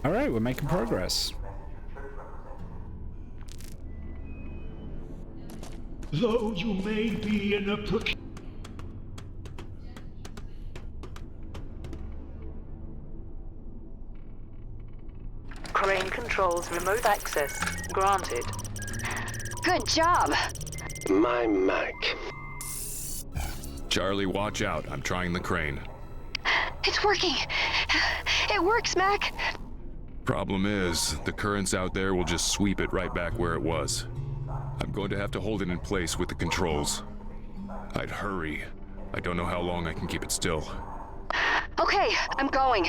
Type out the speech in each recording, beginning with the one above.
Alright, we're making progress. Though you may be in a Crane controls remote access granted. Good job. My Mac. Charlie, watch out. I'm trying the crane. It's working. It works, Mac. Problem is, the currents out there will just sweep it right back where it was. I'm going to have to hold it in place with the controls. I'd hurry. I don't know how long I can keep it still. Okay, I'm going.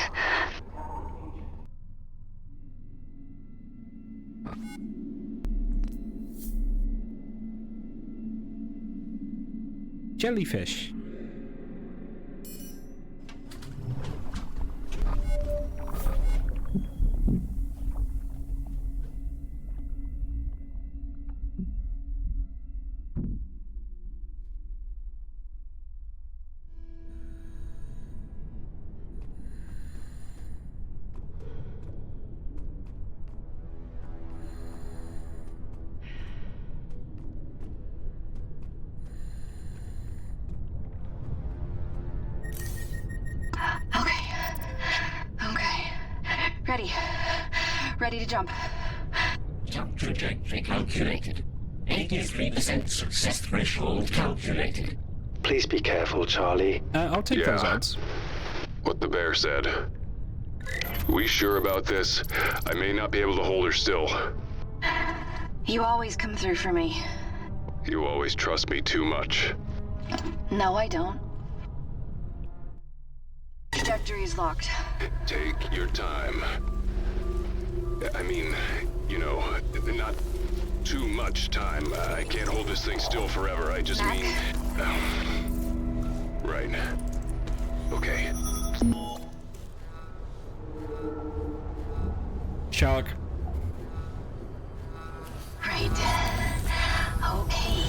Jellyfish. Ready to jump. Jump trajectory calculated. 83% success threshold calculated. Please be careful, Charlie. I'll take those odds. What the bear said. We sure about this? I may not be able to hold her still. You always come through for me. You always trust me too much. No, I don't. Trajectory is locked. Take your time. I mean, you know, not too much time. I can't hold this thing still forever. I just mean... right. Okay. Shark. Right. Okay.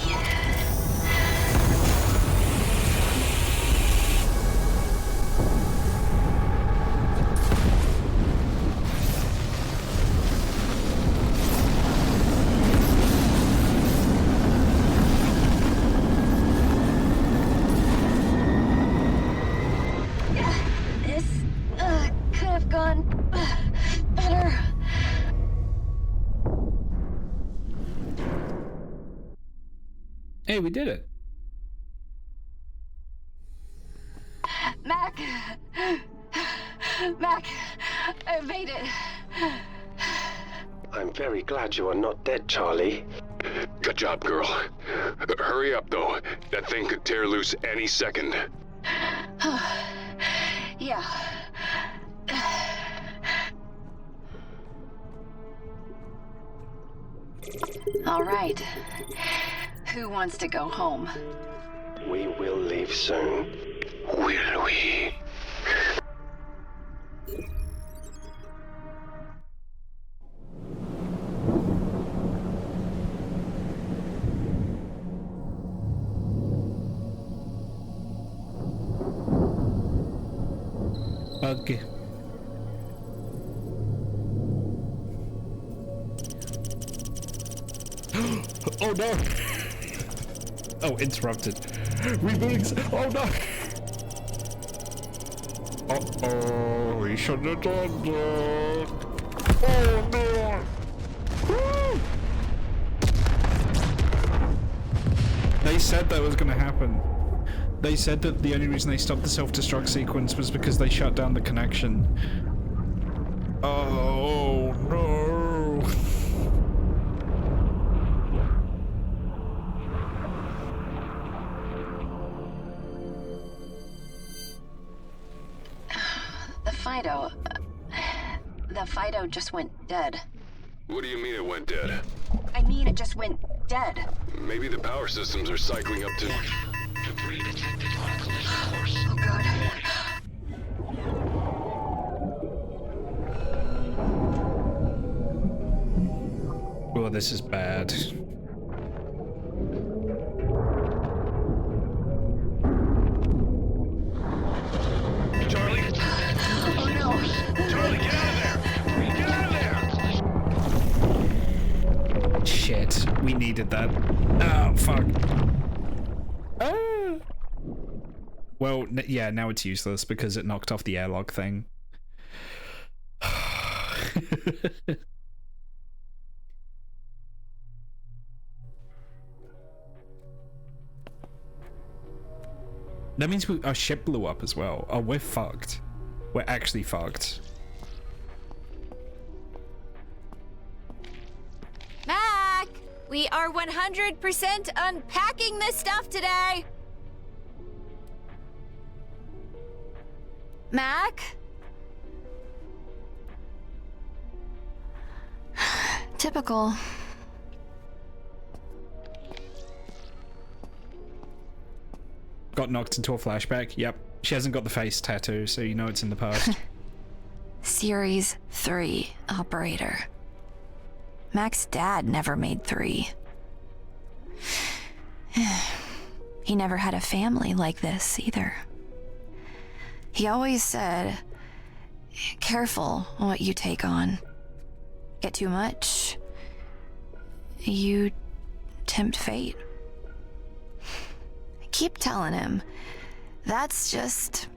Hey, we did it. Mac! Mac! I made it. I'm very glad you are not dead, Charlie. Good job, girl. Hurry up, though. That thing could tear loose any second. Yeah. All right. Who wants to go home? We will leave soon. Will we? Okay. Oh no! Oh, interrupted. Rebooting. Oh no! Uh-oh, he shouldn't have done that. Oh no! Woo! They said that was gonna happen. They said that the only reason they stopped the self-destruct sequence was because they shut down the connection. Oh no! The Fido just went dead. What do you mean it went dead? I mean it just went dead. Maybe the power systems are cycling up to... Debris detected on collision course. Oh god. Oh, this is bad. did that. Oh, fuck. Ah. Well, yeah, now it's useless because it knocked off the airlock thing. That means our ship blew up as well. Oh, we're fucked. We're actually fucked. Mac! We are 100% unpacking this stuff today! Mac? Typical. Got knocked into a flashback. Yep. She hasn't got the face tattoo, so you know it's in the past. Series 3 operator. Mac's dad never made 3. He never had a family like this either. He always said, careful what you take on. Get too much, you tempt fate. I keep telling him, that's just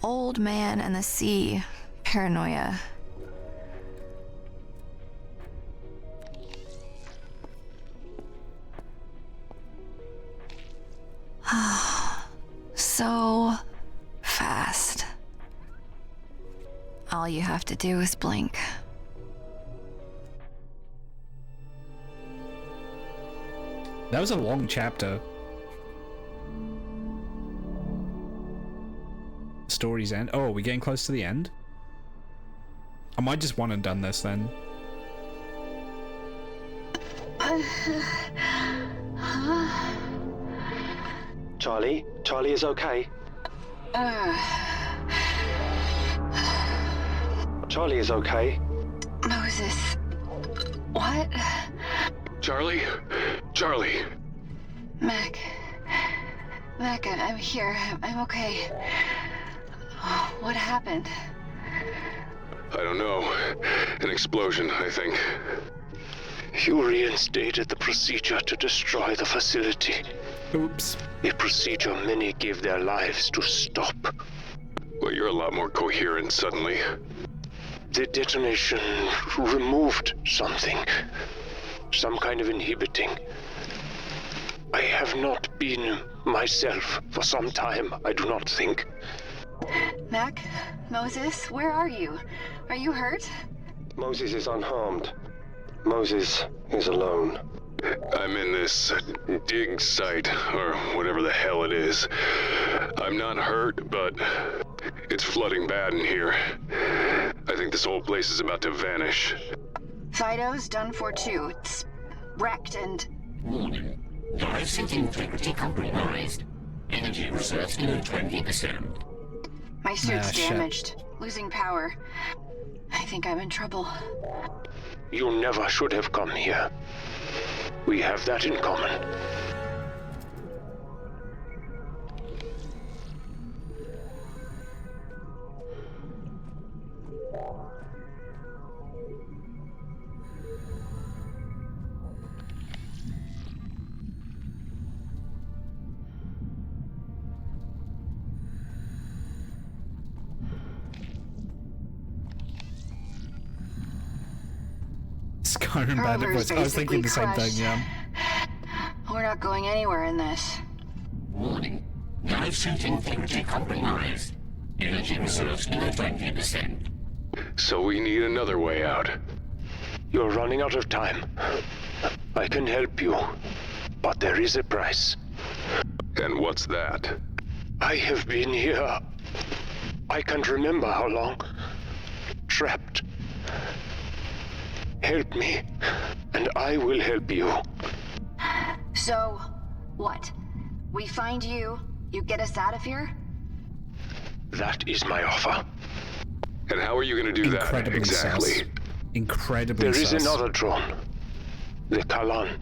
old man and the sea paranoia. So fast. All you have to do is blink. That was a long chapter. Story's end. Oh, are we getting close to the end? I might just one and done this then. Charlie? Charlie is okay? Charlie is okay? Moses. What? Charlie? Charlie? Mac. Mac, I'm here. I'm okay. Oh, what happened? I don't know. An explosion, I think. You reinstated the procedure to destroy the facility. Oops. A procedure many gave their lives to stop. Well, you're a lot more coherent suddenly. The detonation removed something. Some kind of inhibiting. I have not been myself for some time, I do not think. Mac? Moses? Where are you? Are you hurt? Moses is unharmed. Moses is alone. I'm in this dig site, or whatever the hell it is. I'm not hurt, but it's flooding bad in here. I think this whole place is about to vanish. Fido's done for too. It's wrecked and... Warning. Dive integrity compromised. Energy reserves below 20%. My suit's shit. damaged. Losing power. I think I'm in trouble. You never should have come here. We have that in common. Skyrim bad advice. I was thinking the same thing, yeah. We're not going anywhere in this. Warning. Dive suit integrity compromised. Energy reserves below 20%. So we need another way out. You're running out of time. I can help you, but there is a price. And what's that? I have been here. I can't remember how long. Trapped. Help me, and I will help you. So, what? We find you, you get us out of here? That is my offer. And how are you going to do that Incredibly exactly? sus. Incredibly There is sus. another drone. The Kalan.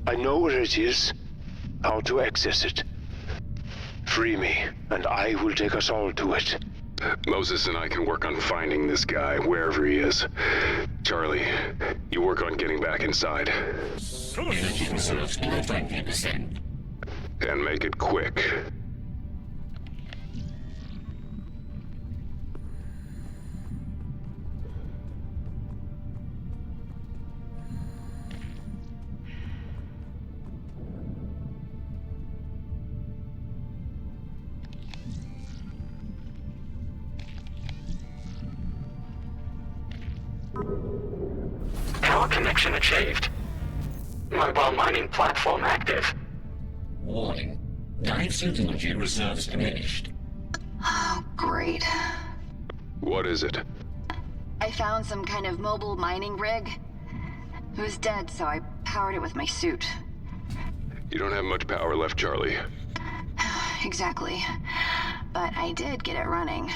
I know where it is, how to access it. Free me, and I will take us all to it. Moses and I can work on finding this guy, wherever he is. Charlie, you work on getting back inside. Energy reserves below 20%. And make it quick. Power connection achieved. Mobile mining platform active. Warning. Dive suit energy reserves diminished. Oh, great. What is it? I found some kind of mobile mining rig. It was dead, so I powered it with my suit. You don't have much power left, Charlie. Exactly. But I did get it running.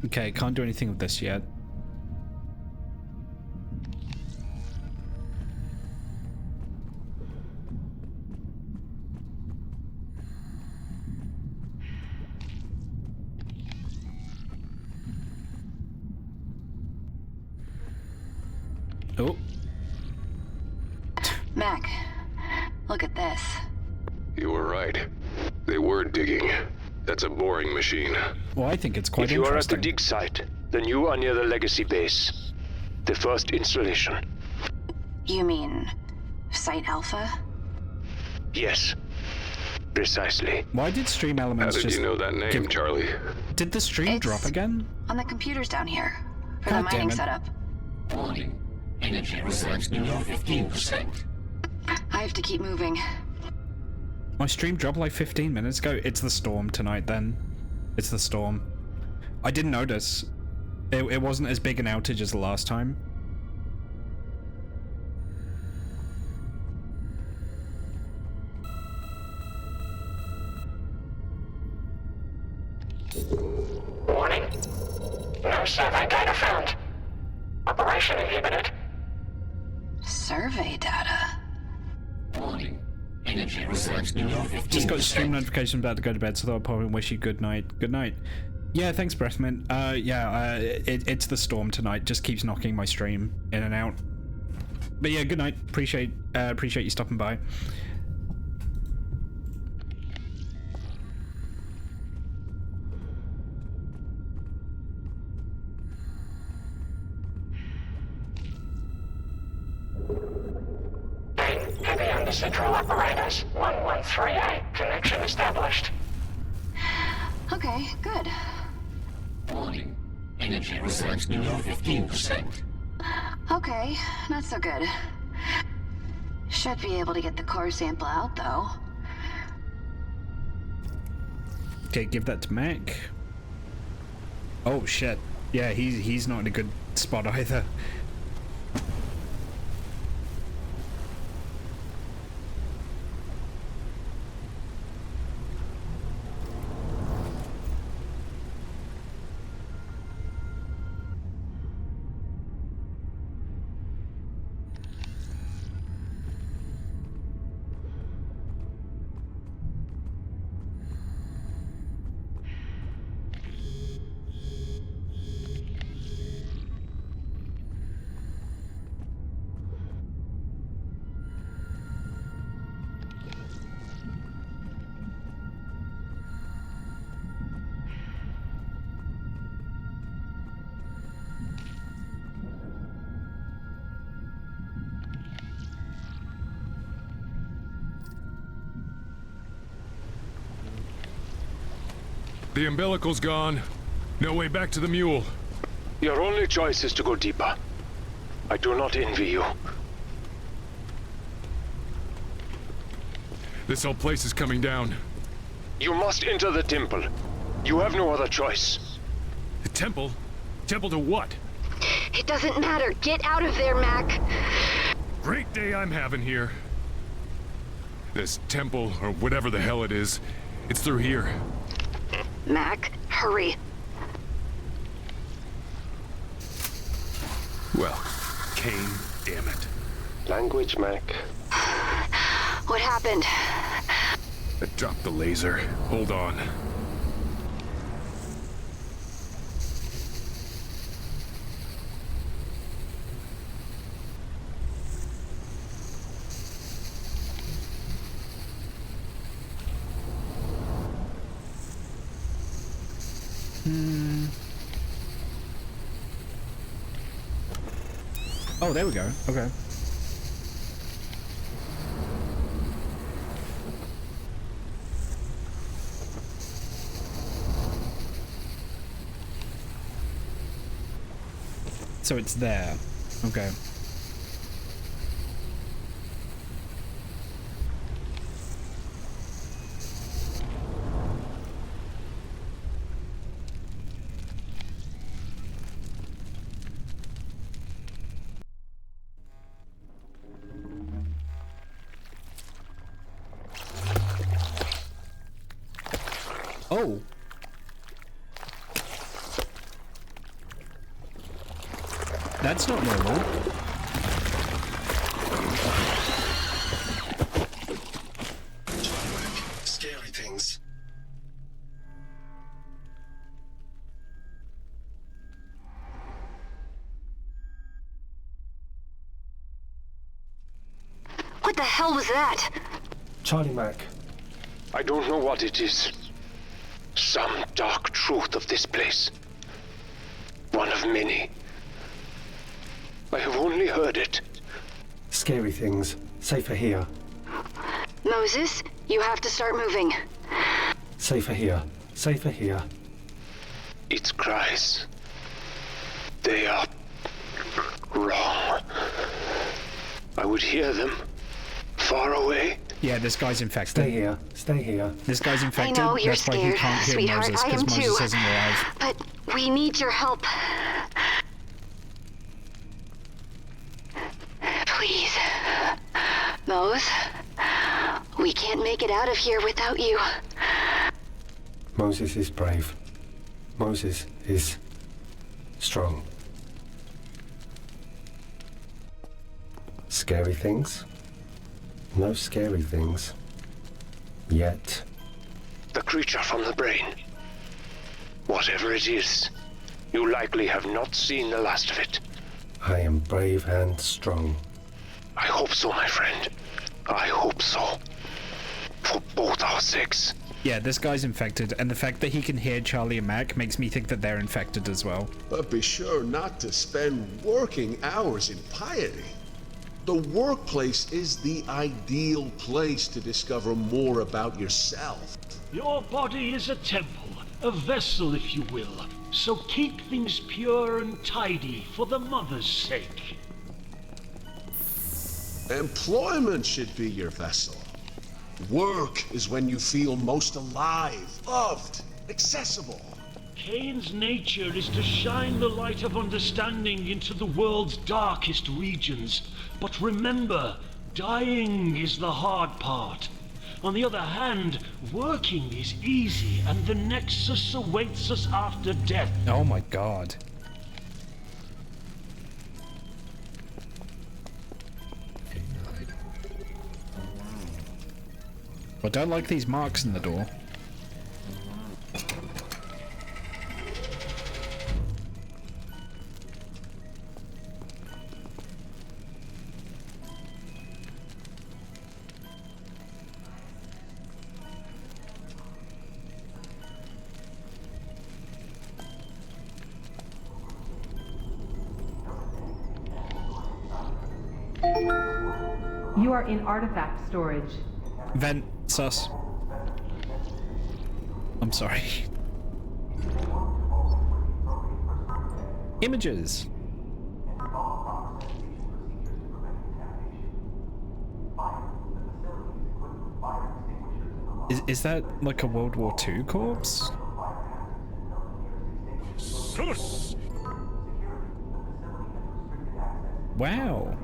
Okay, can't do anything with this yet. Oh. Mac, look at this. You were right. They were digging. That's a boring machine. Well, I think it's quite If you are at the interesting. dig site, then you are near the legacy base. The first installation. You mean Site Alpha? Yes. Precisely. Why did Stream How Elements did just you know that name, give- Charlie? Did the stream It's- drop again? On the computers down here. For God the mining damn it. setup. Warning. Energy reserves below 15%. I have to keep moving. My stream dropped like 15 minutes ago. It's the storm tonight then. It's the storm. I didn't notice. It wasn't as big an outage as the last time. Warning. No survey data found. Operation inhibited. Survey data. Warning. Energy reserves below 15%. Just got a stream notification about to go to bed, so I'll probably wish you good night. Good night. Yeah, thanks, Breathmint. It's the storm tonight. Just keeps knocking my stream in and out. But yeah, good night. Appreciate you stopping by. Heavy on the central apparatus. 113A. Connection established. Okay, good. Warning. Energy reserves below 15%. Okay, not so good. Should be able to get the core sample out, though. Okay, give that to Mac. Oh shit. Yeah, he's not in a good spot either. The umbilical's gone. No way back to the mule. Your only choice is to go deeper. I do not envy you. This whole place is coming down. You must enter the temple. You have no other choice. The temple? Temple to what? It doesn't matter. Get out of there, Mac. Great day I'm having here. This temple, or whatever the hell it is, it's through here. Mac, hurry. Well, Kane, damn it. Language, Mac. What happened? I dropped the laser. Hold on. Oh, there we go. Okay. So it's there. Okay. Oh. That's not normal. Scary things. What the hell was that? Charlie Mac. I don't know what it is. Some dark truth of this place. One of many. I have only heard it. Scary things. Safer here. Moses, you have to start moving. Safer here. Safer here. Its cries. They are wrong. I would hear them. Far away. Yeah, this guy's infected. Stay here. Stay here. This guy's infected. I know you're That's why he scared, can't hear sweetheart. Moses, I am because Moses too. isn't alive. But we need your help. Please. Mose, we can't make it out of here without you. Moses is brave. Moses is strong. Scary things? No scary things. Yet. The creature from the brain. Whatever it is, you likely have not seen the last of it. I am brave and strong. I hope so, my friend. I hope so. For both our sakes. Yeah, this guy's infected, and the fact that he can hear Charlie and Mac makes me think that they're infected as well. But be sure not to spend working hours in piety. The workplace is the ideal place to discover more about yourself. Your body is a temple, a vessel, if you will. So keep things pure and tidy for the mother's sake. Employment should be your vessel. Work is when you feel most alive, loved, accessible. Cain's nature is to shine the light of understanding into the world's darkest regions. But remember, dying is the hard part. On the other hand, working is easy, and the Nexus awaits us after death. Oh my god. I don't like these marks in the door. You are in artifact storage. Vent, sus. I'm sorry. Images. Is that like a World War II corpse? Sus! Wow.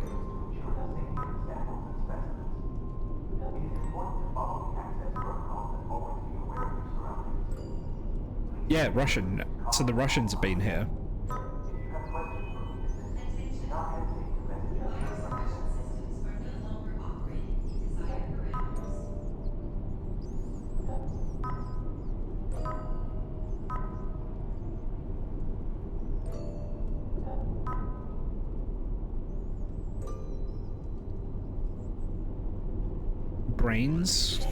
Yeah, Russian. So the Russians have been here. brains.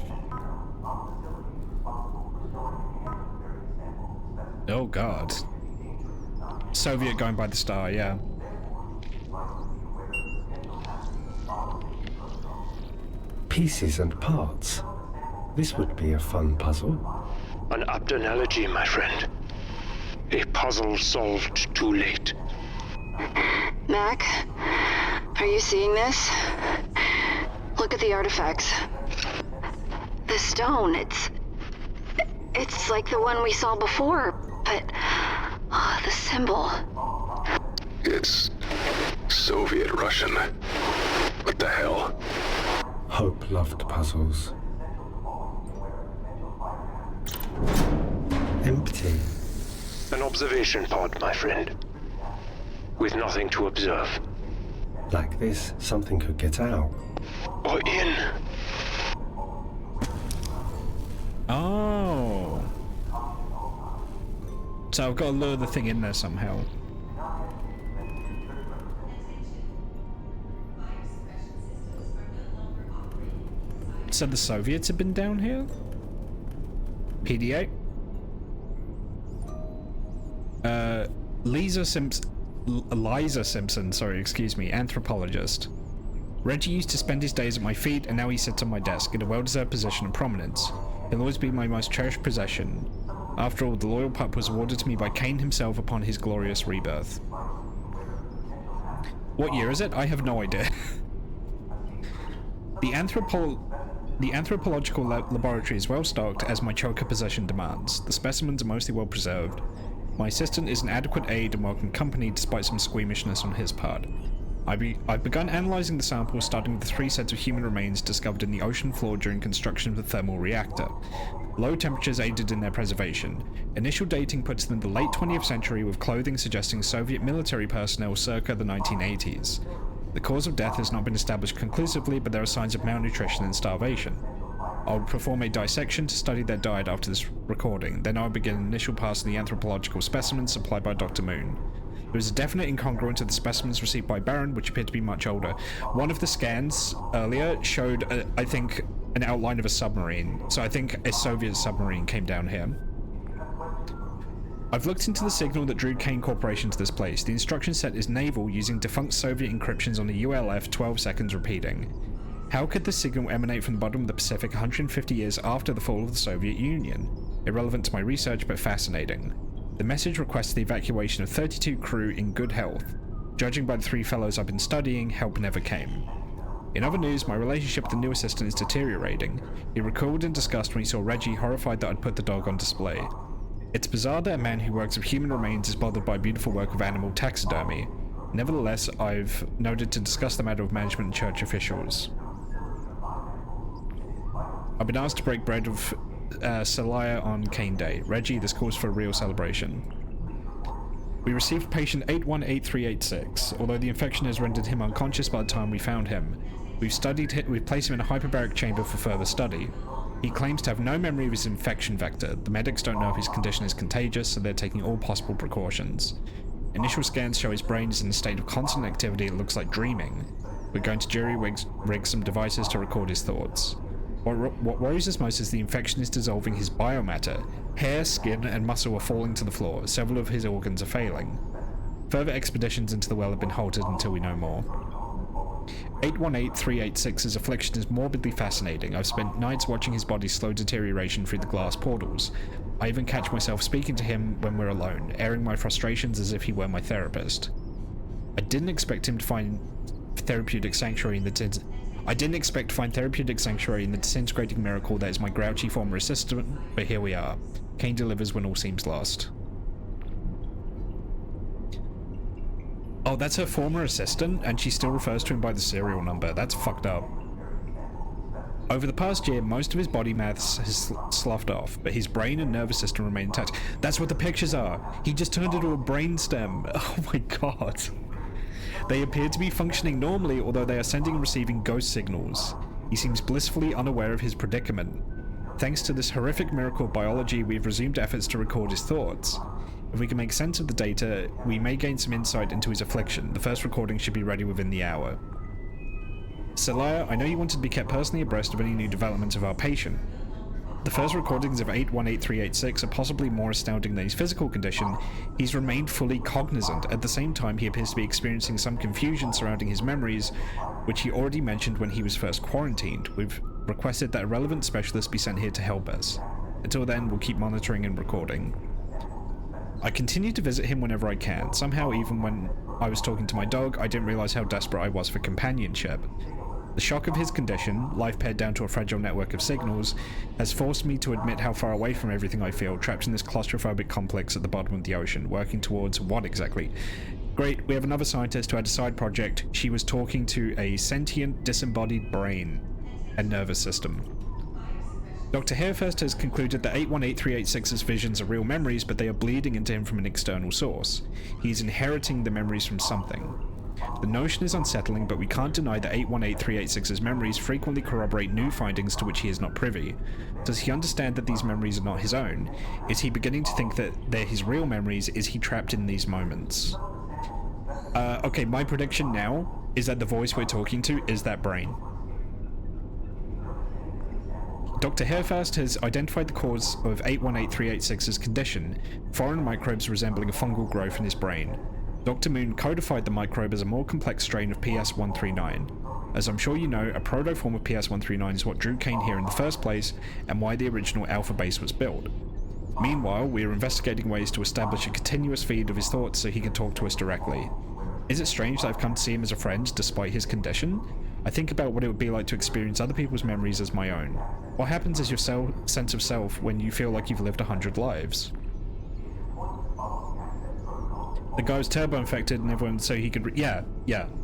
Oh god. Soviet going by the star, yeah. Pieces and parts. This would be a fun puzzle. An apt analogy, my friend. A puzzle solved too late. Mac, are you seeing this? Look at the artifacts. The stone, it's like the one we saw before, but the symbol. It's Soviet Russian. What the hell? Hope loved puzzles. Empty. An observation pod, my friend. With nothing to observe. Like this, something could get out. Or in. Oh. So I've got to lure the thing in there somehow. So the Soviets have been down here? PDA? Liza Simpson, sorry, excuse me, anthropologist. Reggie used to spend his days at my feet, and now he sits on my desk in a well-deserved position of prominence. He'll always be my most cherished possession. After all, the loyal pup was awarded to me by Cain himself upon his glorious rebirth. What year is it? I have no idea. The anthropological laboratory is well stocked, as my choker possession demands. The specimens are mostly well preserved. My assistant is an adequate aid and welcome company, despite some squeamishness on his part. I've begun analysing the samples, starting with the 3 sets of human remains discovered in the ocean floor during construction of the thermal reactor. Low temperatures aided in their preservation. Initial dating puts them in the late 20th century, with clothing suggesting Soviet military personnel circa the 1980s. The cause of death has not been established conclusively, but there are signs of malnutrition and starvation. I'll perform a dissection to study their diet after this recording, then I'll begin an initial pass of the anthropological specimens supplied by Dr. Moon. There is a definite incongruence to the specimens received by Baron, which appear to be much older. One of the scans earlier showed, I think, an outline of a submarine, so I think a Soviet submarine came down here. I've looked into the signal that drew Kane Corporation to this place. The instruction set is naval, using defunct Soviet encryptions on the ULF 12 seconds repeating. How could the signal emanate from the bottom of the Pacific 150 years after the fall of the Soviet Union? Irrelevant to my research, but fascinating. The message requests the evacuation of 32 crew in good health. Judging by the 3 fellows I've been studying, help never came. In other news, my relationship with the new assistant is deteriorating. He recoiled in disgust when he saw Reggie, horrified that I'd put the dog on display. It's bizarre that a man who works with human remains is bothered by beautiful work of animal taxidermy. Nevertheless, I've noted to discuss the matter with management and church officials. I've been asked to break bread with Celia on Cane Day. Reggie, this calls for a real celebration. We received patient 818386. Although the infection has rendered him unconscious by the time we found him, we've placed him in a hyperbaric chamber for further study. He claims to have no memory of his infection vector. The medics don't know if his condition is contagious, so they're taking all possible precautions. Initial scans show his brain is in a state of constant activity. It looks like dreaming. We're going to jury-rig some devices to record his thoughts. What worries us most is the infection is dissolving his biomatter. Hair, skin, and muscle are falling to the floor. Several of his organs are failing. Further expeditions into the well have been halted until we know more. 818386's affliction is morbidly fascinating. I've spent nights watching his body's slow deterioration through the glass portals. I even catch myself speaking to him when we're alone, airing my frustrations as if he were my therapist. I didn't expect to find therapeutic sanctuary in the disintegrating miracle that is my grouchy former assistant, but here we are. Kane delivers when all seems lost. Oh, that's her former assistant, and she still refers to him by the serial number. That's fucked up. Over the past year, most of his body mass has sloughed off, but his brain and nervous system remain intact. That's what the pictures are. He just turned into a brainstem. Oh my god. They appear to be functioning normally, although they are sending and receiving ghost signals. He seems blissfully unaware of his predicament. Thanks to this horrific miracle of biology, we've resumed efforts to record his thoughts. If we can make sense of the data, we may gain some insight into his affliction. The first recording should be ready within the hour. Celaya, I know you wanted to be kept personally abreast of any new developments of our patient. The first recordings of 818386 are possibly more astounding than his physical condition. He's remained fully cognizant. At the same time, he appears to be experiencing some confusion surrounding his memories, which he already mentioned when he was first quarantined. We've requested that a relevant specialist be sent here to help us. Until then, we'll keep monitoring and recording. I continue to visit him whenever I can. Somehow, even when I was talking to my dog, I didn't realize how desperate I was for companionship. The shock of his condition, life pared down to a fragile network of signals, has forced me to admit how far away from everything I feel, trapped in this claustrophobic complex at the bottom of the ocean, working towards what exactly? Great, we have another scientist who had a side project. She was talking to a sentient, disembodied brain and nervous system. Dr. Harefirst has concluded that 818386's visions are real memories, but they are bleeding into him from an external source. He's inheriting the memories from something. The notion is unsettling, but we can't deny that 818386's memories frequently corroborate new findings to which he is not privy. Does he understand that these memories are not his own? Is he beginning to think that they're his real memories? Is he trapped in these moments? Okay, my prediction now is that the voice we're talking to is that brain. Dr. Harefirst has identified the cause of 818386's condition, foreign microbes resembling a fungal growth in his brain. Dr. Moon codified the microbe as a more complex strain of PS139. As I'm sure you know, a proto-form of PS139 is what drew Kane here in the first place, and why the original Alpha base was built. Meanwhile, we are investigating ways to establish a continuous feed of his thoughts so he can talk to us directly. Is it strange that I've come to see him as a friend, despite his condition? I think about what it would be like to experience other people's memories as my own. What happens is your sense of self when you feel like you've lived 100 lives? The guy was turbo-infected and everyone, so he could... Yeah,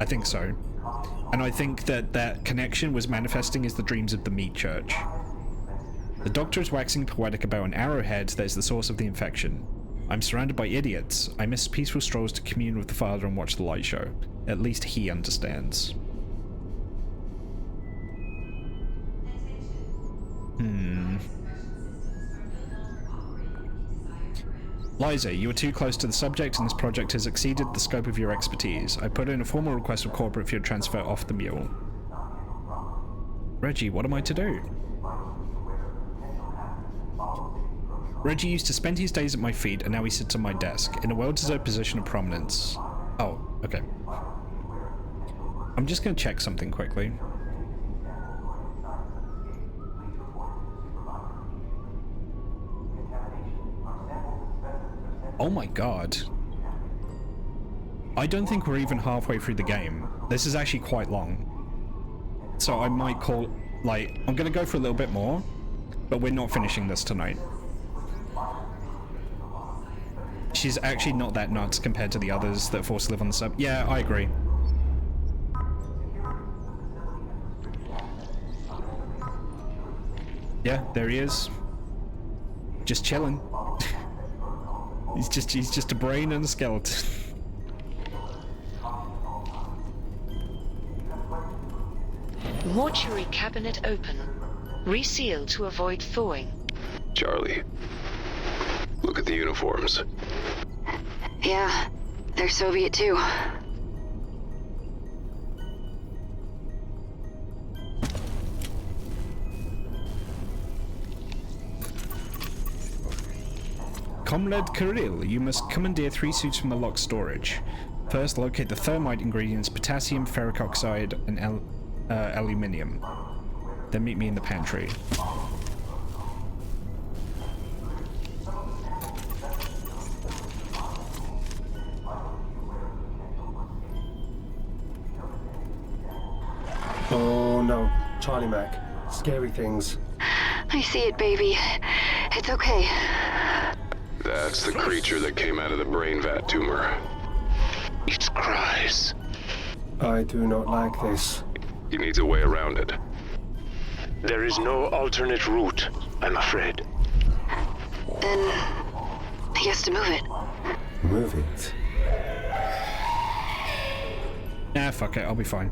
I think so. And I think that that connection was manifesting as the dreams of the meat church. The doctor is waxing poetic about an arrowhead that is the source of the infection. I'm surrounded by idiots. I miss peaceful strolls to commune with the Father and watch the light show. At least he understands. Liza, you are too close to the subject and this project has exceeded the scope of your expertise. I put in a formal request of corporate for your transfer off the mule. Reggie, what am I to do? Reggie used to spend his days at my feet and now he sits on my desk, in a well-deserved position of prominence. Oh, okay. I'm just gonna check something quickly. Oh my god. I don't think we're even halfway through the game. This is actually quite long. So I might call... Like, I'm gonna go for a little bit more, but we're not finishing this tonight. She's actually not that nuts compared to the others that force to live on the sub. Yeah, I agree. Yeah, there he is. Just chilling. He's just a brain and a skeleton. Mortuary cabinet open. Resealed to avoid thawing. Charlie, look at the uniforms. Yeah, they're Soviet too. Comrade Kirill, you must commandeer 3 suits from the locked storage. First, locate the thermite ingredients potassium, ferric oxide, and aluminium. Then meet me in the pantry. Oh no, Charlie Mac. Scary things. I see it, baby. It's okay. That's the creature that came out of the brain vat tumor. It cries. I do not like this. He needs a way around it. There is no alternate route, I'm afraid. Then he has to move it. Move it? Nah, fuck it, I'll be fine.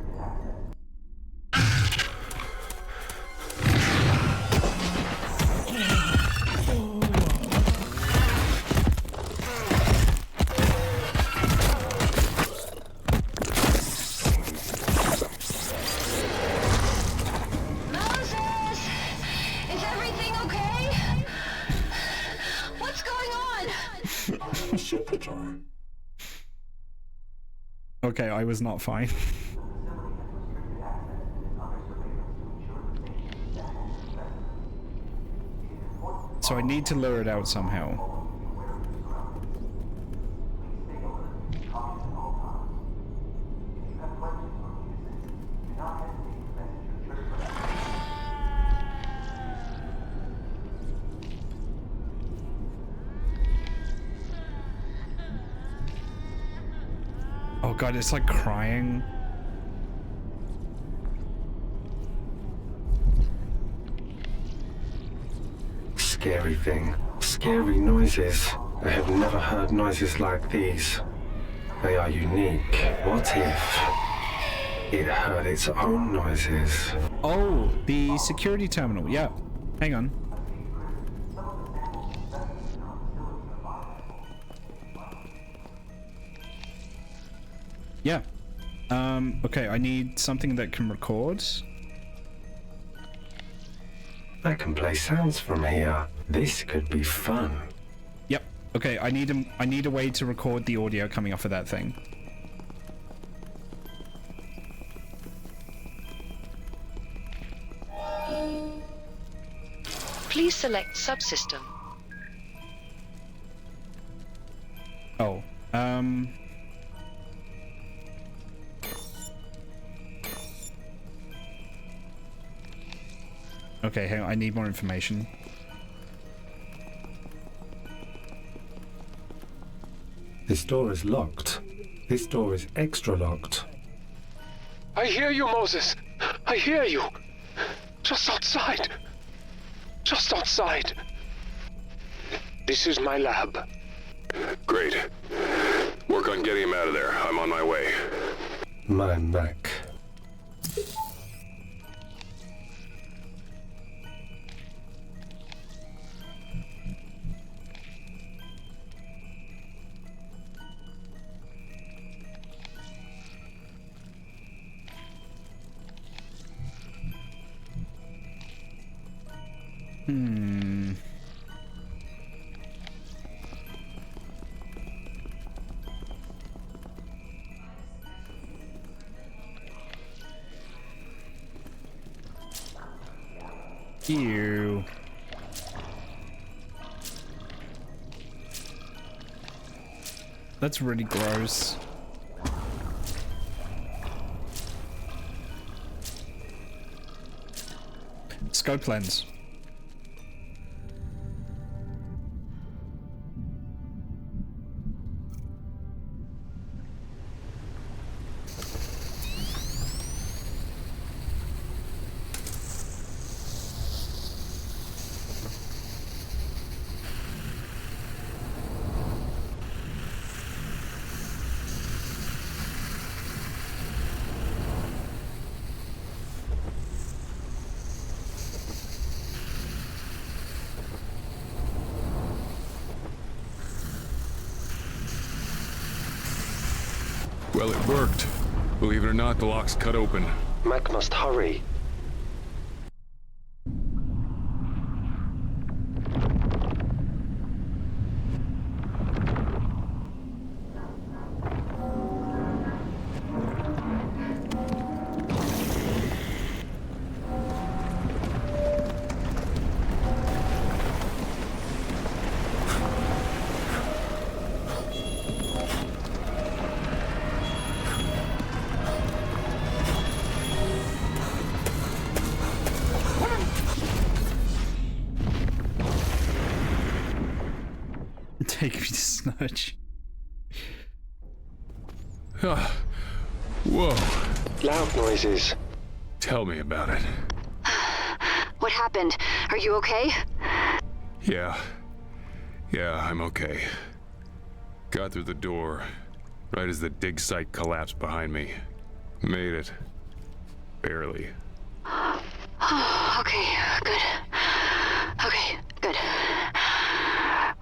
Okay, I was not fine. So I need to lure it out somehow. Oh god, it's like crying. Scary thing. Scary noises. I have never heard noises like these. They are unique. What if it heard its own noises? Oh, the security terminal. Yeah. Hang on. Yeah. Okay, I need something that can record. I can play sounds from here. This could be fun. Yep. Okay, I need a way to record the audio coming off of that thing. Please select subsystem. Oh, okay, hang on, I need more information. This door is locked. This door is extra locked. I hear you, Moses. I hear you. Just outside. Just outside. This is my lab. Great. Work on getting him out of there. I'm on my way. My Mac. Ew. That's really gross. Scope lens. Well, it worked. Believe it or not, the lock's cut open. Mac must hurry. Take me to Snudge. Whoa. Loud noises. Tell me about it. What happened? Are you okay? Yeah, I'm okay. Got through the door, right as the dig site collapsed behind me. Made it. Barely. Okay, good. Okay, good.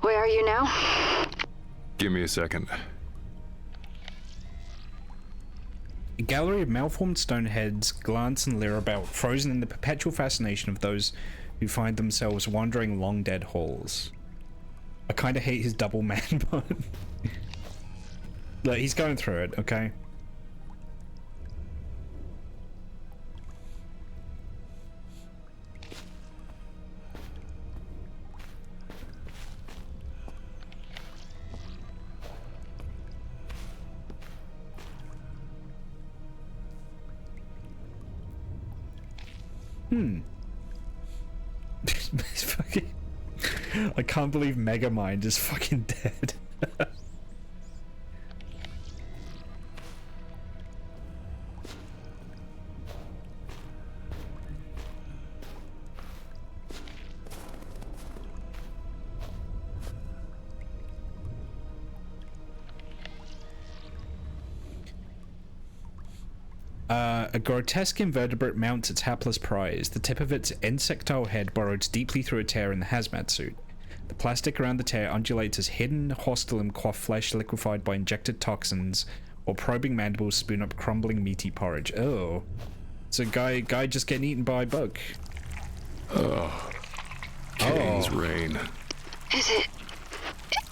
Where are you now? Give me a second. A gallery of malformed stone heads glance and leer about, frozen in the perpetual fascination of those who find themselves wandering long dead halls. I kinda hate his double man bun. Look, he's going through it, okay? It's fucking... I can't believe Megamind is fucking dead. A grotesque invertebrate mounts its hapless prize. The tip of its insectile head burrows deeply through a tear in the hazmat suit. The plastic around the tear undulates as hidden, hostile and quaff flesh liquefied by injected toxins, or probing mandibles spoon up crumbling meaty porridge. Oh. It's a guy just getting eaten by a bug. Oh. King's reign. Is it...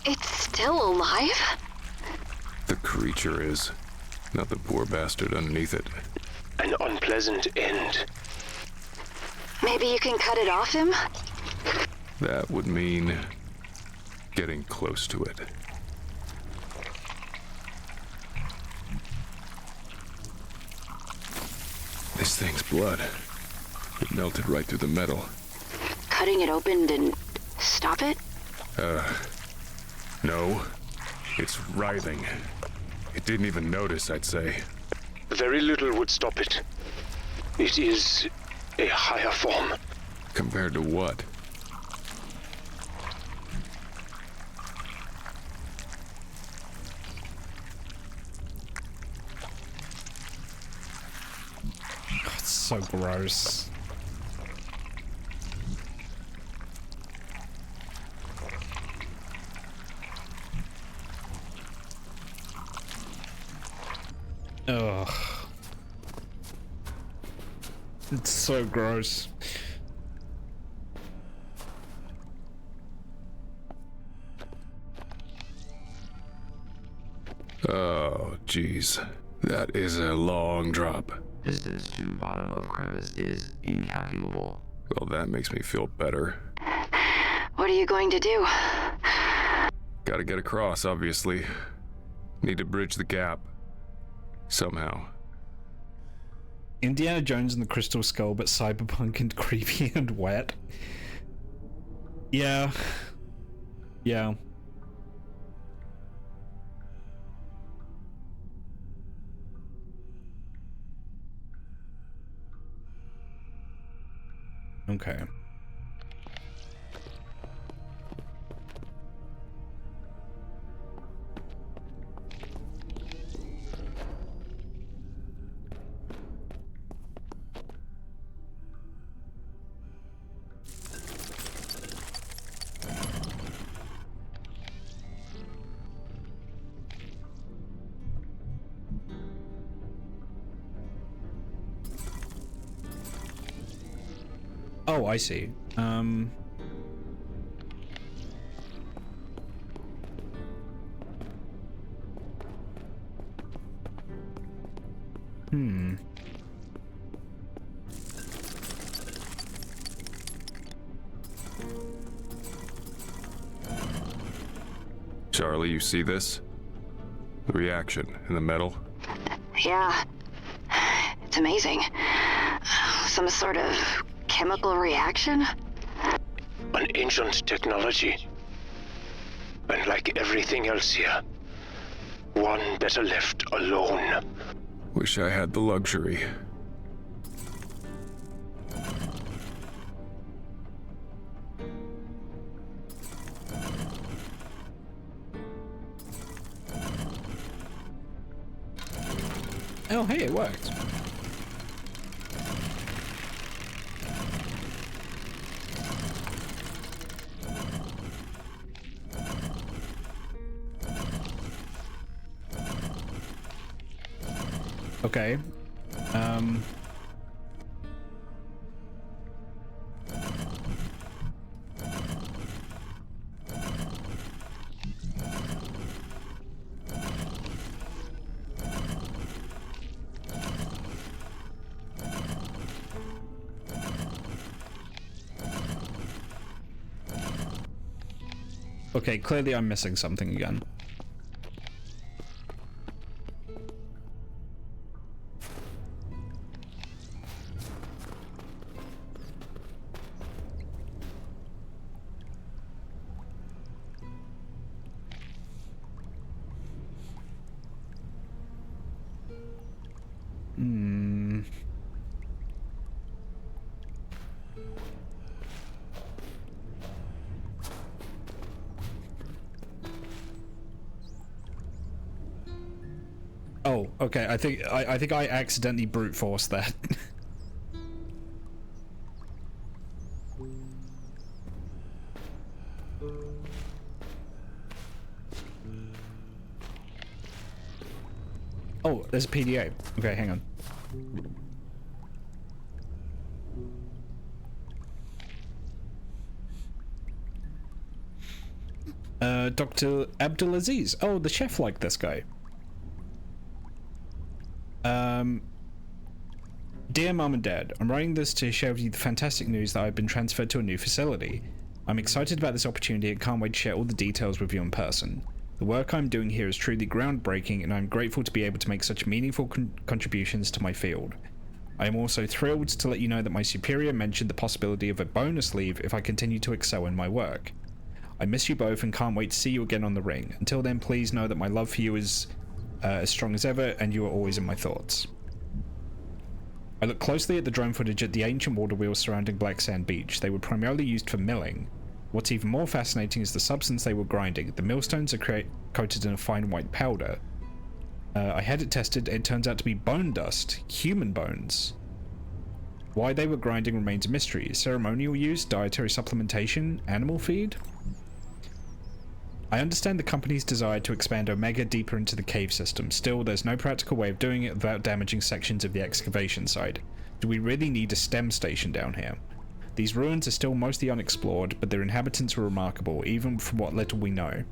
it's still alive? The creature is. Not the poor bastard underneath it. An unpleasant end. Maybe you can cut it off him? That would mean getting close to it. This thing's blood. It melted right through the metal. Cutting it open didn't stop it? No. It's writhing. It didn't even notice, I'd say. Very little would stop it. It is a higher form. Compared to what? God, it's so gross. Ugh. It's so gross. Oh, jeez. That is a long drop. Distance to bottom of crevice is incalculable. Well, that makes me feel better. What are you going to do? Gotta get across, obviously. Need to bridge the gap. Somehow. Indiana Jones and the Crystal Skull, but cyberpunk and creepy and wet. Yeah. Yeah. Okay. Oh, I see. Charlie, you see this? The reaction in the metal? Yeah. It's amazing. Some sort of chemical reaction? An ancient technology. And like everything else here, one better left alone. Wish I had the luxury. Oh, hey, it worked. Okay. Okay, clearly I'm missing something again. Oh, okay. I think I accidentally brute forced that. Oh, there's a PDA. Okay, hang on. Dr. Abdulaziz. Oh, the chef liked this guy. Dear Mom and Dad, I'm writing this to share with you the fantastic news that I've been transferred to a new facility. I'm excited about this opportunity and can't wait to share all the details with you in person. The work I'm doing here is truly groundbreaking, and I'm grateful to be able to make such meaningful contributions to my field. I am also thrilled to let you know that my superior mentioned the possibility of a bonus leave if I continue to excel in my work. I miss you both and can't wait to see you again on the ring. Until then, please know that my love for you is as strong as ever, and you are always in my thoughts. I looked closely at the drone footage at the ancient water wheels surrounding Black Sand Beach. They were primarily used for milling. What's even more fascinating is the substance they were grinding. The millstones are coated in a fine white powder. I had it tested. It turns out to be bone dust, human bones. Why they were grinding remains a mystery. Ceremonial use, dietary supplementation, animal feed? I understand the company's desire to expand Omega deeper into the cave system. Still, there's no practical way of doing it without damaging sections of the excavation site. Do we really need a STEM station down here? These ruins are still mostly unexplored, but their inhabitants were remarkable, even from what little we know.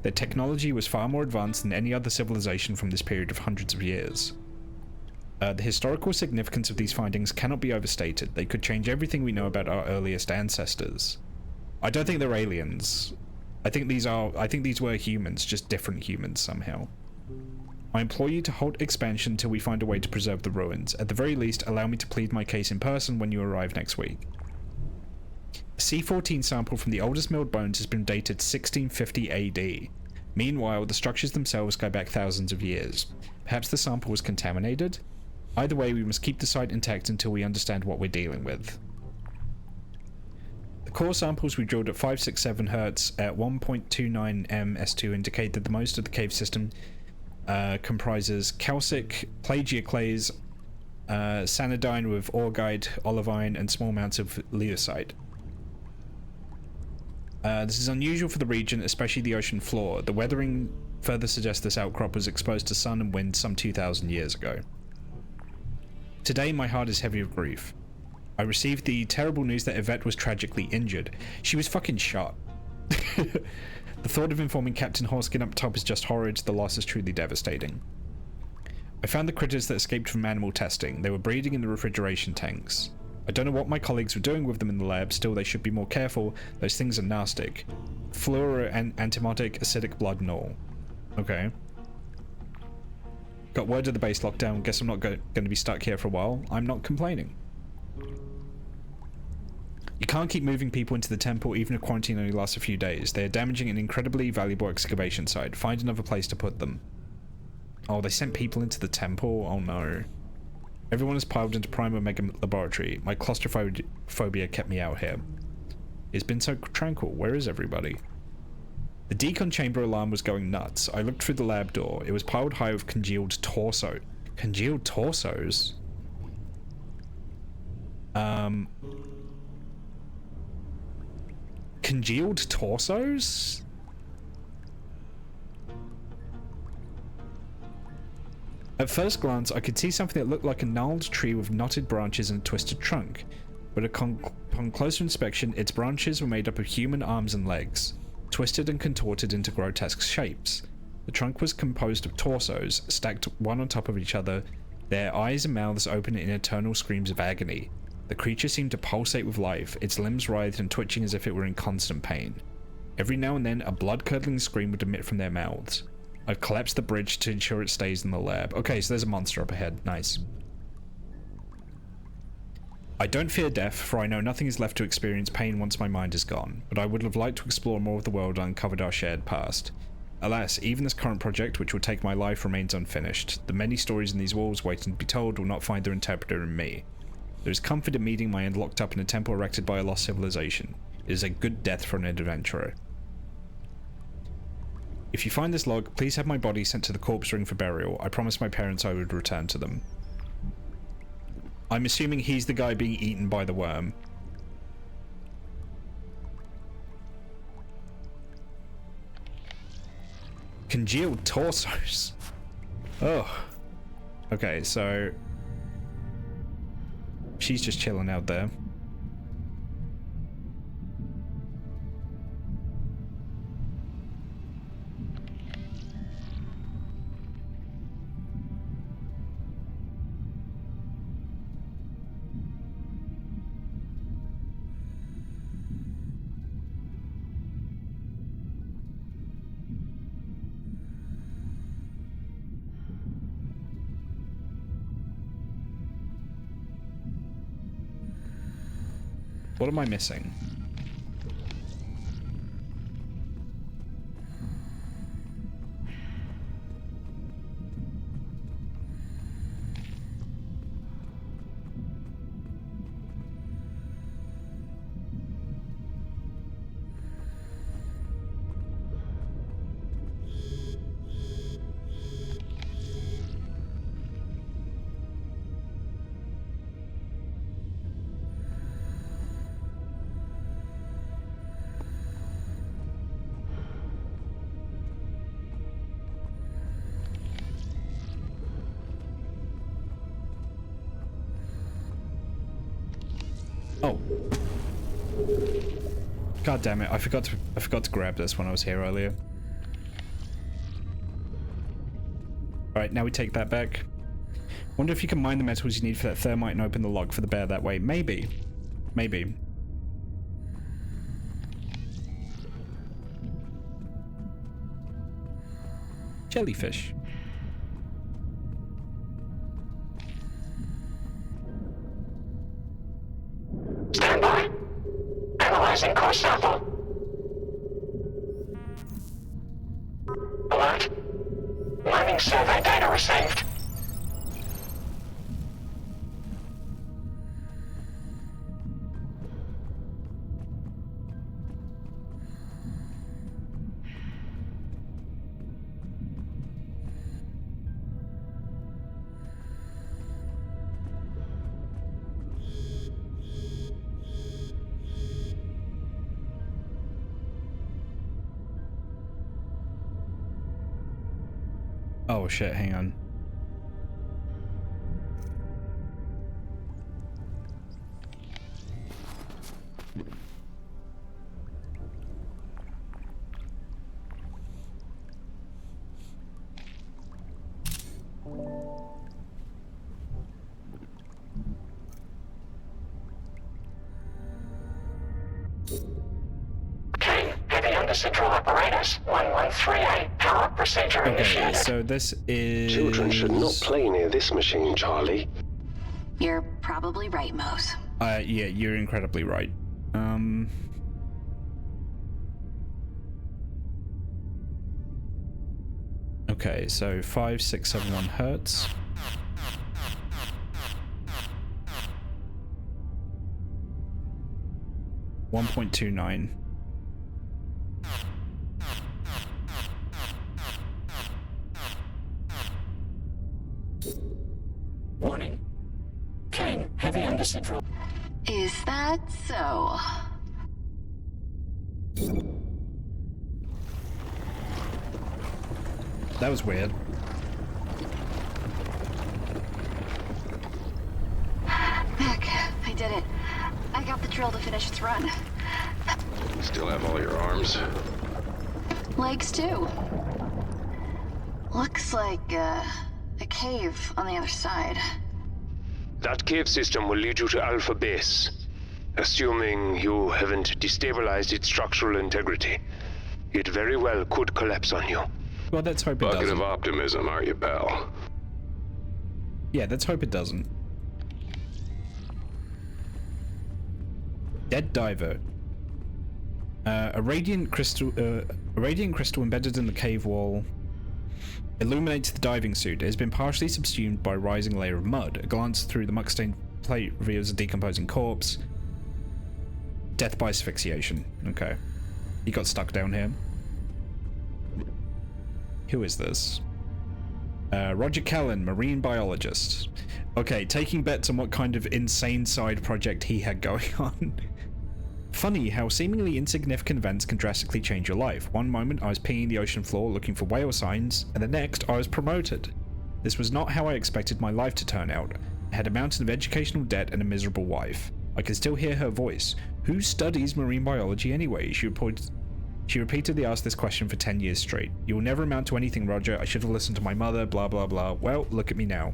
Their technology was far more advanced than any other civilization from this period of hundreds of years. The historical significance of these findings cannot be overstated. They could change everything we know about our earliest ancestors. I don't think they're aliens. I think these were humans, just different humans somehow. I implore you to halt expansion until we find a way to preserve the ruins. At the very least, allow me to plead my case in person when you arrive next week. A C-14 sample from the oldest milled bones has been dated 1650 AD. Meanwhile, the structures themselves go back thousands of years. Perhaps the sample was contaminated? Either way, we must keep the site intact until we understand what we're dealing with. The core samples we drilled at 567 Hz at 1.29 m S2 indicate that the most of the cave system comprises calcic, plagioclase, sanidine with augite, olivine, and small amounts of leosite. This is unusual for the region, especially the ocean floor. The weathering further suggests this outcrop was exposed to sun and wind some 2,000 years ago. Today, my heart is heavy with grief. I received the terrible news that Yvette was tragically injured. She was fucking shot. The thought of informing Captain Horskin up top is just horrid. The loss is truly devastating. I found the critters that escaped from animal testing. They were breeding in the refrigeration tanks. I don't know what my colleagues were doing with them in the lab, still they should be more careful. Those things are nasty. Fluor and antimotic, acidic blood and all. Okay. Got word of the base lockdown, guess I'm not going to be stuck here for a while. I'm not complaining. You can't keep moving people into the temple even if quarantine only lasts a few days. They are damaging an incredibly valuable excavation site. Find another place to put them. Oh, they sent people into the temple? Oh no. Everyone is piled into Prime Omega Laboratory. My claustrophobia kept me out here. It's been so tranquil. Where is everybody? The decon chamber alarm was going nuts. I looked through the lab door. It was piled high with congealed torso. Congealed torsos? Congealed torsos? At first glance, I could see something that looked like a gnarled tree with knotted branches and a twisted trunk, but upon closer inspection, its branches were made up of human arms and legs, twisted and contorted into grotesque shapes. The trunk was composed of torsos, stacked one on top of each other, their eyes and mouths open in eternal screams of agony. The creature seemed to pulsate with life, its limbs writhed and twitching as if it were in constant pain. Every now and then, a blood-curdling scream would emit from their mouths. I'd collapse the bridge to ensure it stays in the lab. Okay, so there's a monster up ahead. Nice. I don't fear death, for I know nothing is left to experience pain once my mind is gone, but I would have liked to explore more of the world and uncovered our shared past. Alas, even this current project, which will take my life, remains unfinished. The many stories in these walls waiting to be told will not find their interpreter in me. There is comfort in meeting my end locked up in a temple erected by a lost civilization. It is a good death for an adventurer. If you find this log, please have my body sent to the corpse ring for burial. I promised my parents I would return to them. I'm assuming he's the guy being eaten by the worm. Congealed torsos. Oh. Okay, so she's just chilling out there. What am I missing? Oh. God damn it, I forgot to grab this when I was here earlier. Alright, now we take that back. Wonder if you can mine the metals you need for that thermite and open the log for the bear that way. Maybe. Maybe. Jellyfish. Stand by. Analyzing core sample. Alert. Mining survey data received. Oh shit, hang on. Central apparatus 1138. Power procedure initiated. Okay, so this is... Children should not play near this machine, Charlie. You're probably right, Mose. Yeah, you're incredibly right. Okay, so 5671 hertz. $1.29. Warning. Kane, heavy under central. Is that so? That was weird. Mac, I did it. I got the drill to finish its run. Still have all your arms? Legs too. Looks like a cave on the other side. That cave system will lead you to Alpha Base, assuming you haven't destabilized its structural integrity. It very well could collapse on you. Well, let's hope it doesn't. Bucket of optimism, aren't you, pal? Yeah, let's hope it doesn't. Dead diver. A radiant crystal embedded in the cave wall illuminates the diving suit. It has been partially subsumed by a rising layer of mud. A glance through the muck-stained plate reveals a decomposing corpse. Death by asphyxiation. Okay. He got stuck down here. Who is this? Roger Callan, marine biologist. Okay, taking bets on what kind of insane side project he had going on. Funny how seemingly insignificant events can drastically change your life. One moment I was pinging the ocean floor looking for whale signs, and the next I was promoted. This was not how I expected my life to turn out. I had a mountain of educational debt and a miserable wife. I can still hear her voice. Who studies marine biology anyway? She repeatedly asked this question for 10 years straight. You will never amount to anything, Roger. I should have listened to my mother, blah blah blah. Well, look at me now.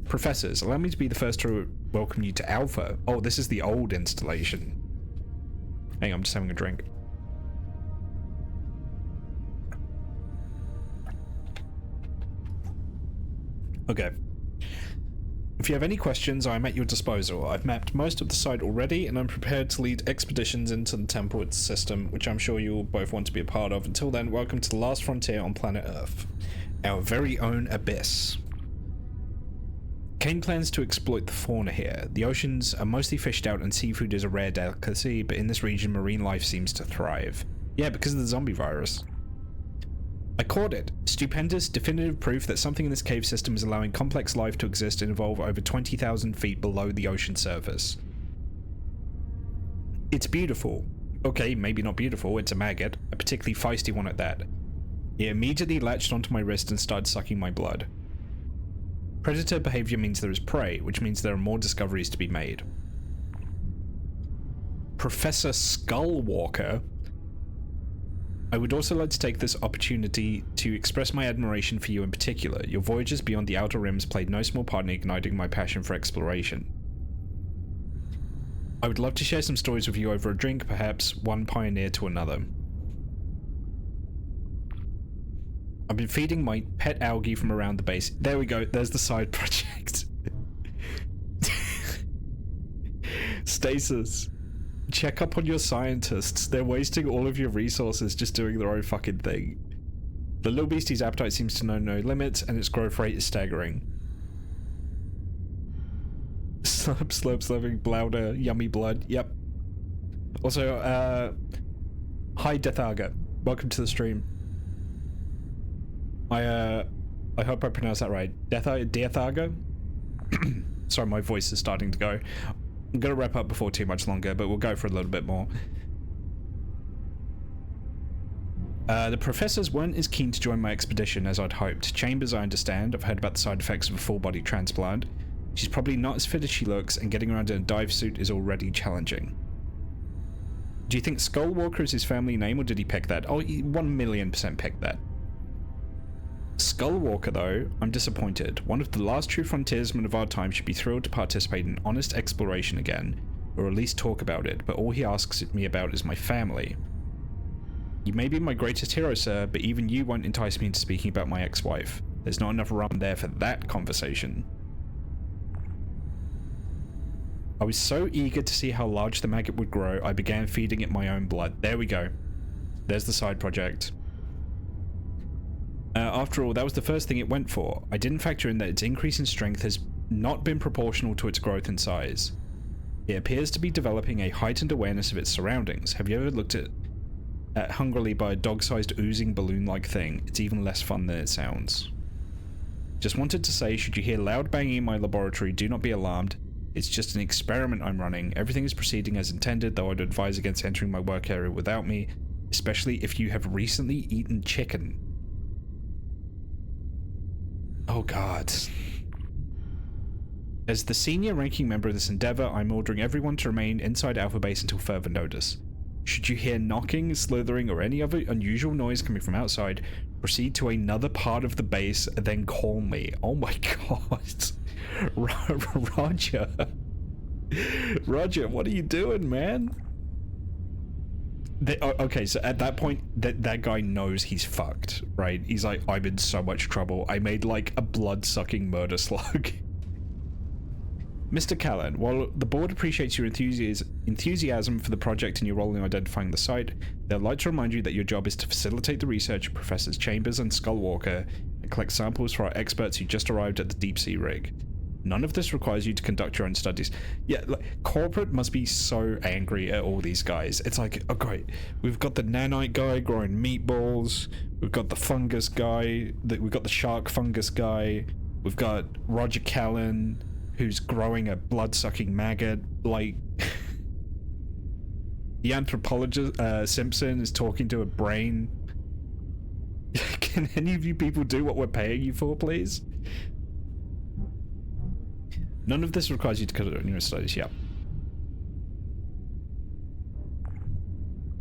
Professors, allow me to be the first to welcome you to Alpha. Oh, this is the old installation. Hang on, I'm just having a drink. Okay. If you have any questions, I am at your disposal. I've mapped most of the site already, and I'm prepared to lead expeditions into the template system, which I'm sure you will both want to be a part of. Until then, welcome to the last frontier on planet Earth. Our very own abyss. Kane plans to exploit the fauna here. The oceans are mostly fished out and seafood is a rare delicacy, but in this region marine life seems to thrive. Yeah, because of the zombie virus. I caught it. Stupendous, definitive proof that something in this cave system is allowing complex life to exist and evolve over 20,000 feet below the ocean surface. It's beautiful. Okay, maybe not beautiful, it's a maggot, a particularly feisty one at that. It immediately latched onto my wrist and started sucking my blood. Predator behavior means there is prey, which means there are more discoveries to be made. Professor Skullwalker. I would also like to take this opportunity to express my admiration for you in particular. Your voyages beyond the Outer Rims played no small part in igniting my passion for exploration. I would love to share some stories with you over a drink, perhaps one pioneer to another. I've been feeding my pet algae from around the base. There we go, there's the side project. Stasis. Check up on your scientists. They're wasting all of your resources just doing their own fucking thing. The little beastie's appetite seems to know no limits, and its growth rate is staggering. Slurp, slurp, slurping, blouder, yummy blood. Yep. Also, hi Deatharga. Welcome to the stream. I hope I pronounced that right. Deatharga? Sorry, my voice is starting to go. I'm gonna wrap up before too much longer, but we'll go for a little bit more. The professors weren't as keen to join my expedition as I'd hoped. Chambers, I understand. I've heard about the side effects of a full body transplant. She's probably not as fit as she looks, and getting around in a dive suit is already challenging. Do you think Skullwalker is his family name, or did he pick that? Oh, he 1,000,000% picked that. Skullwalker, though, I'm disappointed. One of the last true frontiersmen of our time should be thrilled to participate in honest exploration again, or at least talk about it, but all he asks me about is my family. You may be my greatest hero, sir, but even you won't entice me into speaking about my ex-wife. There's not enough rum there for that conversation. I was so eager to see how large the maggot would grow, I began feeding it my own blood. There we go. There's the side project. After all, that was the first thing it went for. I didn't factor in that its increase in strength has not been proportional to its growth in size. It appears to be developing a heightened awareness of its surroundings. Have you ever looked at hungrily by a dog-sized oozing balloon-like thing? It's even less fun than it sounds. Just wanted to say, should you hear loud banging in my laboratory, do not be alarmed. It's just an experiment I'm running. Everything is proceeding as intended, though I'd advise against entering my work area without me, especially if you have recently eaten chicken. Oh god. As the senior ranking member of this endeavor, I'm ordering everyone to remain inside Alpha Base until further notice. Should you hear knocking, slithering, or any other unusual noise coming from outside, proceed to another part of the base, then call me. Oh my god. Roger. Roger, what are you doing, man? Okay, so at that point, that guy knows he's fucked, right? He's like, I'm in so much trouble. I made like a blood-sucking murder slug. Mr. Callan, while the board appreciates your enthusiasm for the project and your role in identifying the site, they'd like to remind you that your job is to facilitate the research of Professors Chambers and Skullwalker and collect samples for our experts who just arrived at the deep-sea rig. None of this requires you to conduct your own studies. Yeah, like, corporate must be so angry at all these guys. It's like, oh great, we've got the nanite guy growing meatballs, we've got the fungus guy, we've got the shark fungus guy, we've got Roger Callan, who's growing a blood-sucking maggot, like... the anthropologist, Simpson, is talking to a brain. Can any of you people do what we're paying you for, please? None of this requires you to cut it on your studies, yeah.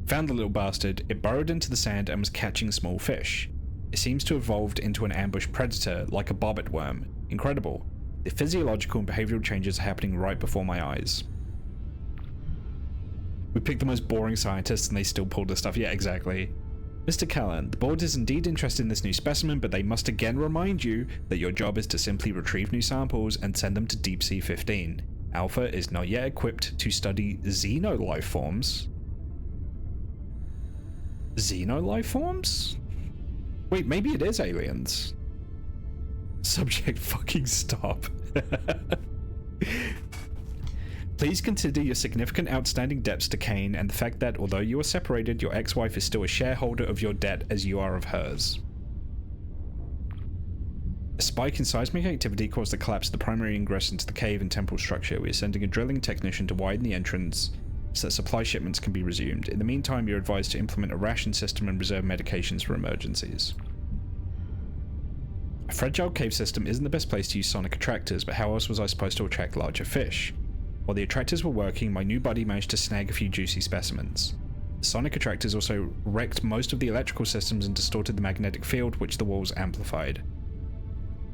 Found the little bastard. It burrowed into the sand and was catching small fish. It seems to have evolved into an ambush predator, like a bobbit worm. Incredible. The physiological and behavioral changes are happening right before my eyes. We picked the most boring scientists and they still pulled the stuff. Yeah, exactly. Mr. Callan, the board is indeed interested in this new specimen, but they must again remind you that your job is to simply retrieve new samples and send them to Deep Sea 15. Alpha is not yet equipped to study xenolifeforms. Xenolifeforms? Wait, maybe it is aliens. Subject fucking stop. Please consider your significant outstanding debts to Kane and the fact that, although you are separated, your ex-wife is still a shareholder of your debt as you are of hers. A spike in seismic activity caused the collapse of the primary ingress into the cave and temple structure. We are sending a drilling technician to widen the entrance so that supply shipments can be resumed. In the meantime, you're advised to implement a ration system and reserve medications for emergencies. A fragile cave system isn't the best place to use sonic attractors, but how else was I supposed to attract larger fish? While the attractors were working, my new buddy managed to snag a few juicy specimens. The sonic attractors also wrecked most of the electrical systems and distorted the magnetic field, which the walls amplified.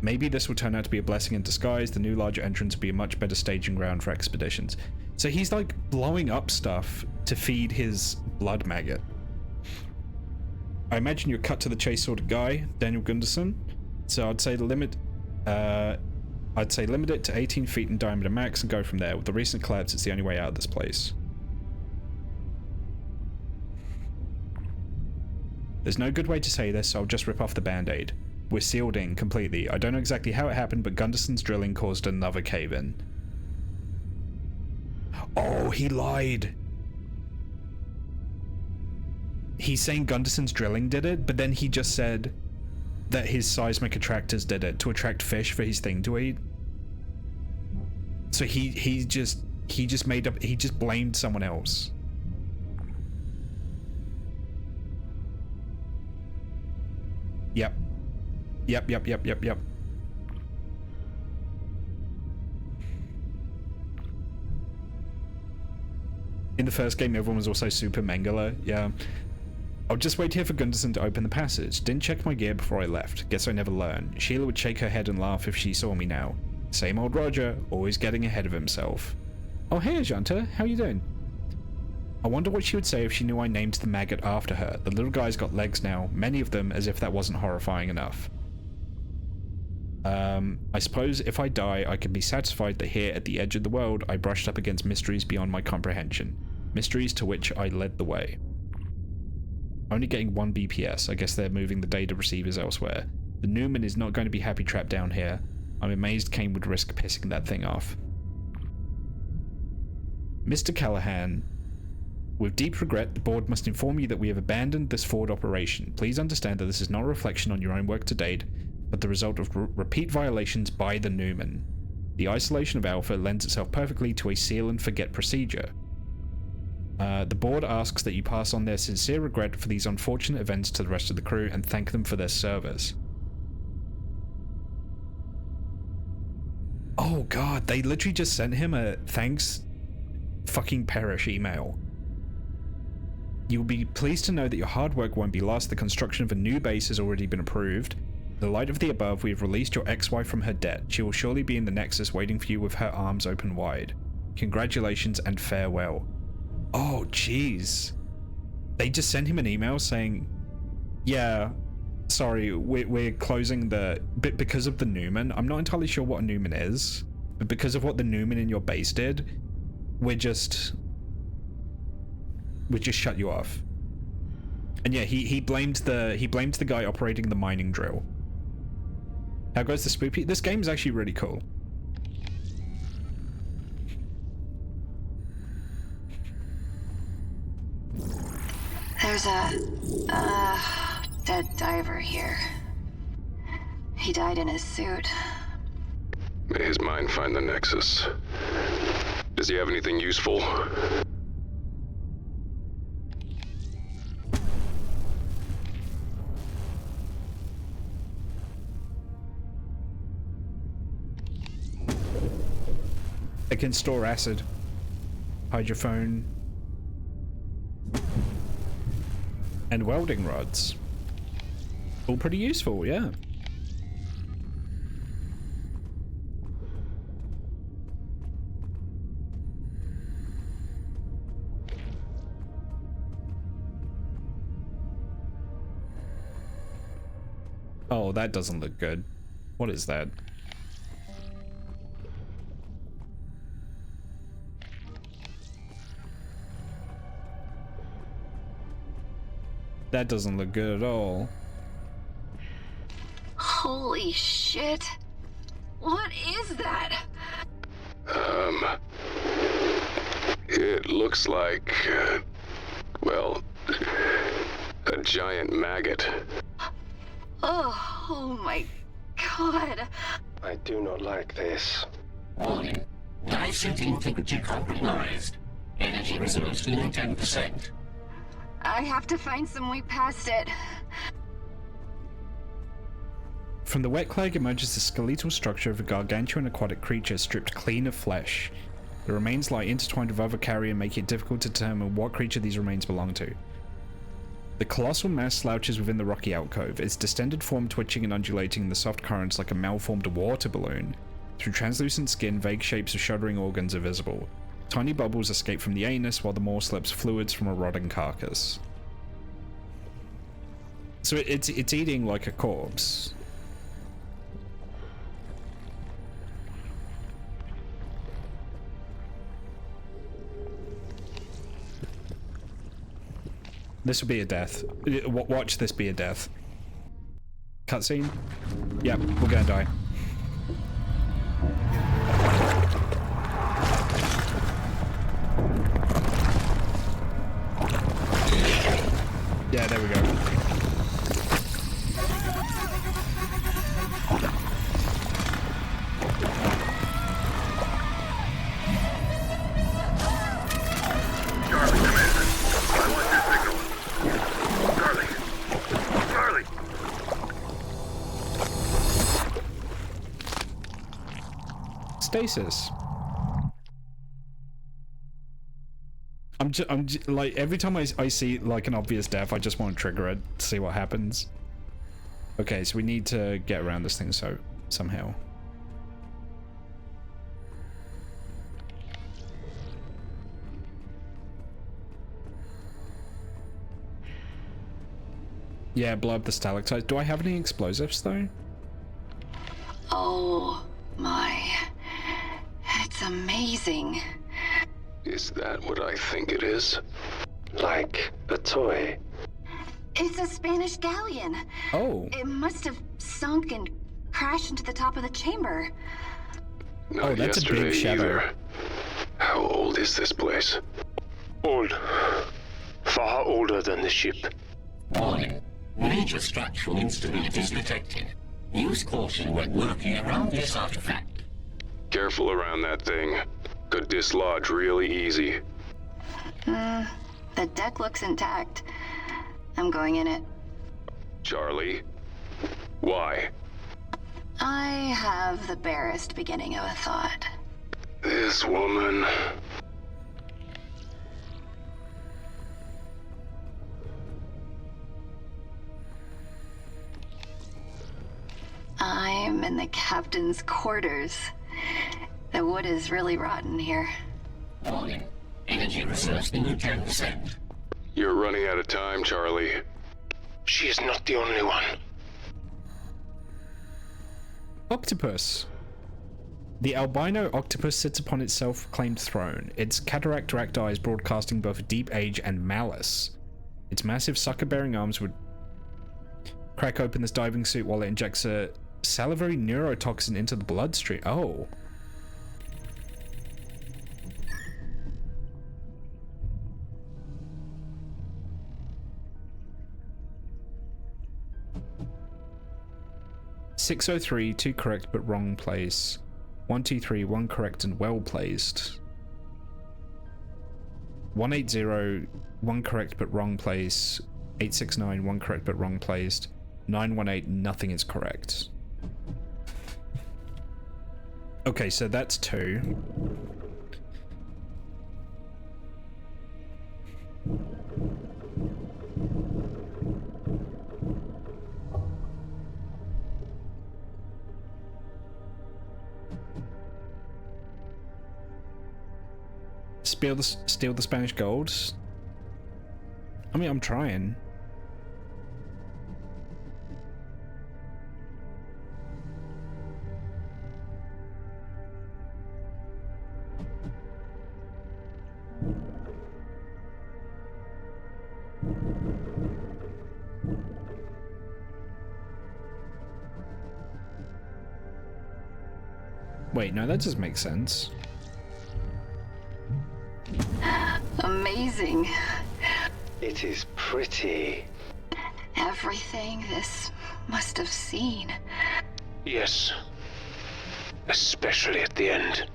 Maybe this will turn out to be a blessing in disguise. The new larger entrance will be a much better staging ground for expeditions. So he's like blowing up stuff to feed his blood maggot. I imagine you're cut to the chase sort of guy, Daniel Gunderson. So I'd say limit it to 18 feet in diameter max and go from there. With the recent collapse, it's the only way out of this place. There's no good way to say this, so I'll just rip off the band-aid. We're sealed in completely. I don't know exactly how it happened, but Gunderson's drilling caused another cave-in. Oh, he lied! He's saying Gunderson's drilling did it, but then he just said that his seismic attractors did it to attract fish for his thing to eat. So he just blamed someone else. Yep. In the first game, everyone was also super Mengele. Yeah. I'll just wait here for Gunderson to open the passage. Didn't check my gear before I left. Guess I never learned. Sheila would shake her head and laugh if she saw me now. Same old Roger, always getting ahead of himself. Oh hey Ajanta, how you doing? I wonder what she would say if she knew I named the maggot after her. The little guy's got legs now, many of them, as if that wasn't horrifying enough. I suppose if I die, I can be satisfied that here at the edge of the world, I brushed up against mysteries beyond my comprehension. Mysteries to which I led the way. Only getting 1 BPS, I guess they're moving the data receivers elsewhere. The Newman is not going to be happy trapped down here. I'm amazed Kane would risk pissing that thing off. Mr. Callahan, with deep regret, the board must inform you that we have abandoned this forward operation. Please understand that this is not a reflection on your own work to date, but the result of repeat violations by the Newman. The isolation of Alpha lends itself perfectly to a seal and forget procedure. The board asks that you pass on their sincere regret for these unfortunate events to the rest of the crew and thank them for their service. Oh god, they literally just sent him a thanks fucking perish email. You will be pleased to know that your hard work won't be lost. The construction of a new base has already been approved. In the light of the above, we have released your ex-wife from her debt. She will surely be in the Nexus waiting for you with her arms open wide. Congratulations and farewell. Oh, jeez. They just sent him an email saying, yeah, sorry, we're closing the... because of the Newman. I'm not entirely sure what a Newman is, but because of what the Newman in your base did, we just shut you off. And yeah, he blamed the guy operating the mining drill. How goes the spoopy? This game is actually really cool. There's a dead diver here. He died in his suit. May his mind find the Nexus. Does he have anything useful? It can store acid. Hydrophone. And welding rods. All pretty useful, yeah. Oh, that doesn't look good. What is that? That doesn't look good at all. Holy shit. What is that? It looks like, well, a giant maggot. Oh my god. I do not like this. Warning. Dye-set integrity compromised. Energy reserves below 10%. I have to find some way past it. From the wet clag emerges the skeletal structure of a gargantuan aquatic creature stripped clean of flesh. The remains lie intertwined with other carrion, making it difficult to determine what creature these remains belong to. The colossal mass slouches within the rocky alcove, its distended form twitching and undulating in the soft currents like a malformed water balloon. Through translucent skin, vague shapes of shuddering organs are visible. Tiny bubbles escape from the anus while the maw slips fluids from a rotting carcass. So it's eating like a corpse. This will be a death. Watch this be a death. Cutscene? Yep, we're gonna die. Yeah, there we go. Charlie, come in. I want your signal. Charlie. Charlie. Stasis. I'm like, every time I see like an obvious death, I just want to trigger it to see what happens. Okay, so we need to get around this thing somehow. Yeah, blow up the stalactites. Do I have any explosives though? Oh my. It's amazing. Is that what I think it is? Like a toy. It's a Spanish galleon. Oh. It must have sunk and crashed into the top of the chamber. Not that's a big yesterday shadow. either. How old is this place? Old. Far older than the ship. Warning. Major structural instabilities detected. Use caution when working around this artifact. Careful around that thing. Could dislodge really easy. The deck looks intact. I'm going in it. Charlie? Why? I have the barest beginning of a thought. This woman... I'm in the captain's quarters. The wood is really rotten here. Warning. Energy reserves below 10%. You're running out of time, Charlie. She is not the only one. Octopus. The albino octopus sits upon its self-proclaimed throne, its cataract-racked eyes broadcasting both deep age and malice. Its massive sucker-bearing arms would crack open this diving suit while it injects a salivary neurotoxin into the bloodstream. Oh. .603, 2 correct but wrong place. 123, 1 correct and well placed. 180, 1 correct but wrong place. 869, 1 correct but wrong placed. 918, nothing is correct. Okay, so that's 2. Steal the Spanish gold? I mean, I'm trying. Wait, no, that doesn't make sense. Amazing. It is pretty. Everything this must have seen. Yes. Especially at the end.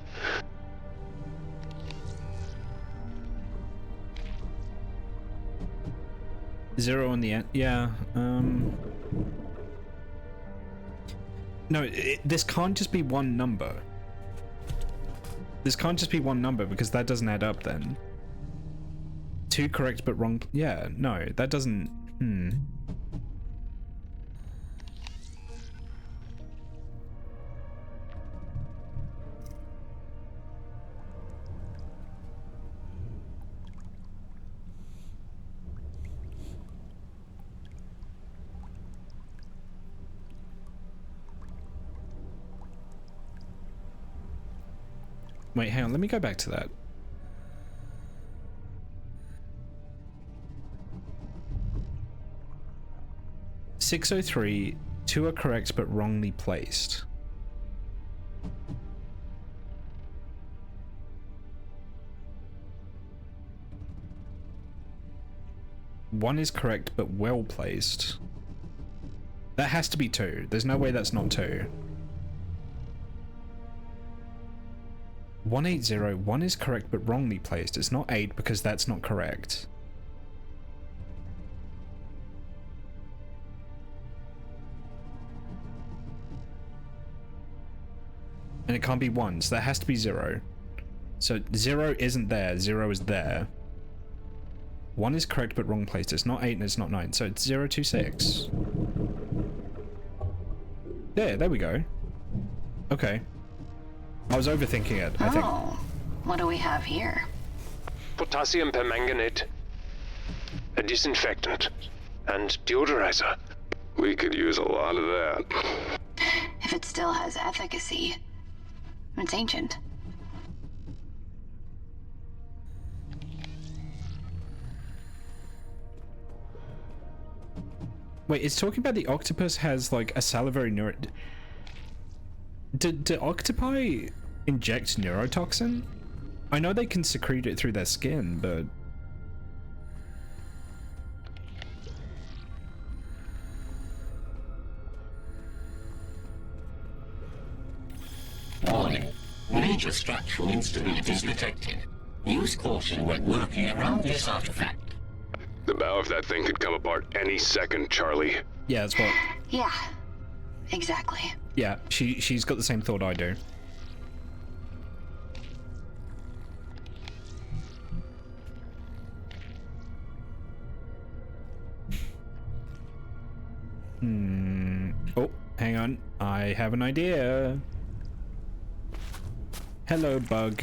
Zero on the end. Yeah. No, this can't just be one number. This can't just be one number because that doesn't add up then. 2 correct but wrong. Yeah, no, that doesn't. Wait, hang on, let me go back to that. .603, 2 are correct but wrongly placed. One is correct but well placed. That has to be 2. There's no way that's not 2. 180, 1 is correct but wrongly placed. It's not 8 because that's not correct. And it can't be 1, so that has to be 0. So 0 isn't there, 0 is there. 1 is correct but wrong placed. It's not 8 and it's not 9, so it's 026. There we go. Okay. I was overthinking it, I think. Oh, what do we have here? Potassium permanganate. A disinfectant. And deodorizer. We could use a lot of that. If it still has efficacy, it's ancient. Wait, it's talking about the octopus has like a salivary neuro... Do octopi inject neurotoxin? I know they can secrete it through their skin, but... Warning. Major structural instabilities detected. Use caution when working around this artifact. The bow of that thing could come apart any second, Charlie. Yeah, that's what... Yeah, exactly. Yeah, she's got the same thought I do. Oh, hang on. I have an idea. Hello, bug.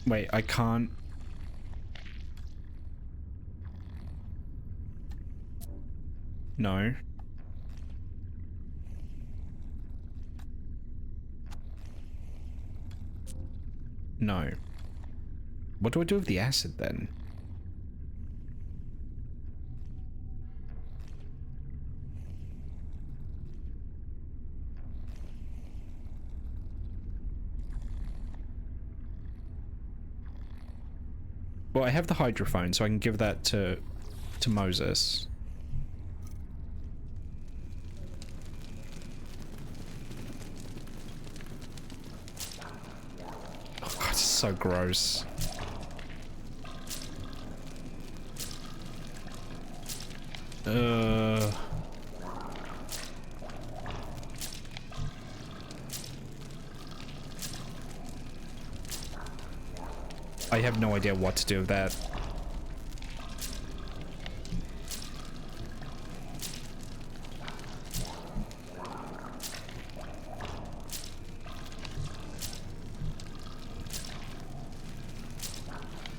Wait, I can't. No. No. What do I do with the acid then? Well, I have the hydrophone, so I can give that to Moses. Oh God, it's so gross. I have no idea what to do with that.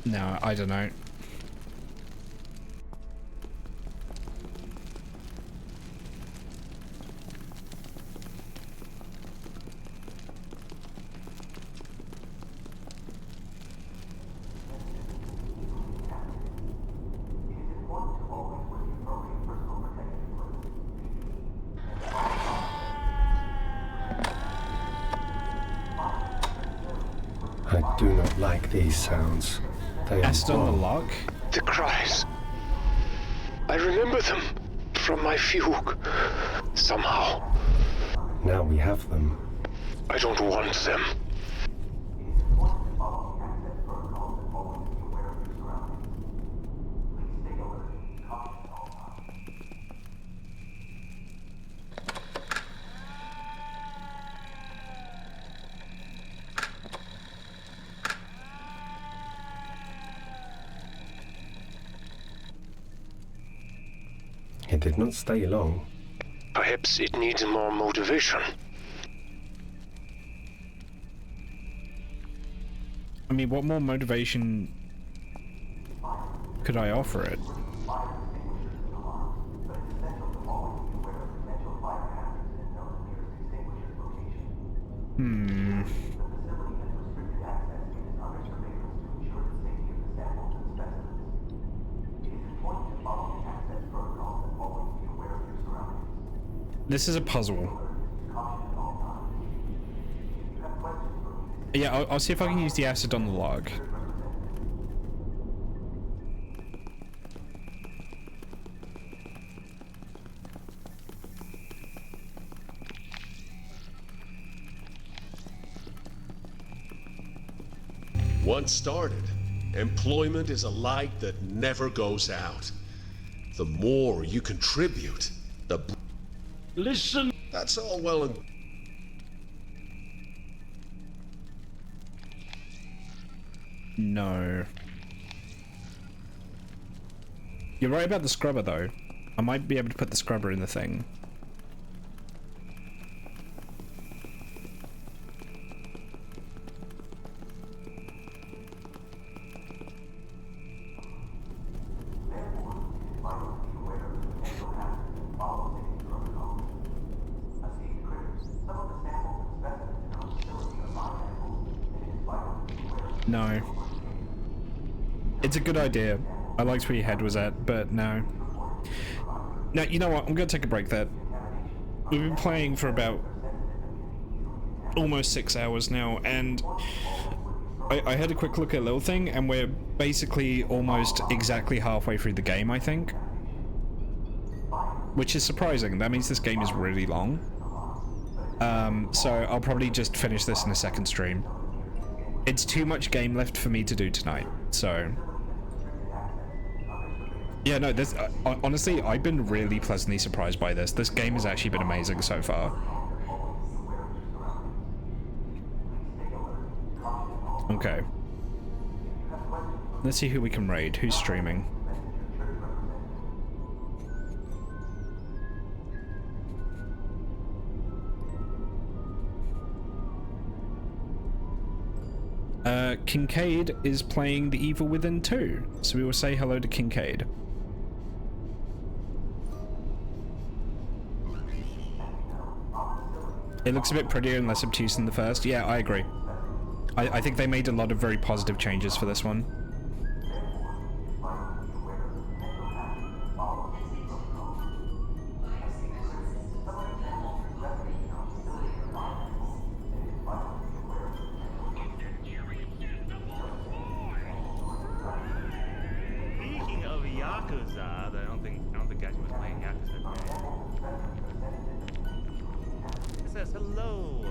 No, I don't know. I do not like these sounds. They are Acid on the wrong. lock? The cries. I remember them from my fugue. Somehow. Now we have them. I don't want them. It did not stay long. Perhaps it needs more motivation. I mean, what more motivation could I offer it? This is a puzzle. Yeah, I'll see if I can use the acid on the log. Once started, employment is a light that never goes out. The more you contribute, the... Listen. That's all well and... No. You're right about the scrubber, though. I might be able to put the scrubber in the thing. No. It's a good idea. I liked where your head was at, but no. No, you know what? I'm gonna take a break there. We've been playing for about almost 6 hours now, and I had a quick look at a little thing, and we're basically almost exactly halfway through the game, I think. Which is surprising. That means this game is really long. So I'll probably just finish this in a second stream. It's too much game left for me to do tonight, so... Yeah, no, this... honestly, I've been really pleasantly surprised by this. This game has actually been amazing so far. Okay. Let's see who we can raid. Who's streaming? Kincaid is playing The Evil Within 2, so we will say hello to Kincaid. It looks a bit prettier and less obtuse than the first. Yeah, I agree. I think they made a lot of very positive changes for this one. Speaking of Yakuza, I don't think Gachi was playing Yakuza today. It says hello.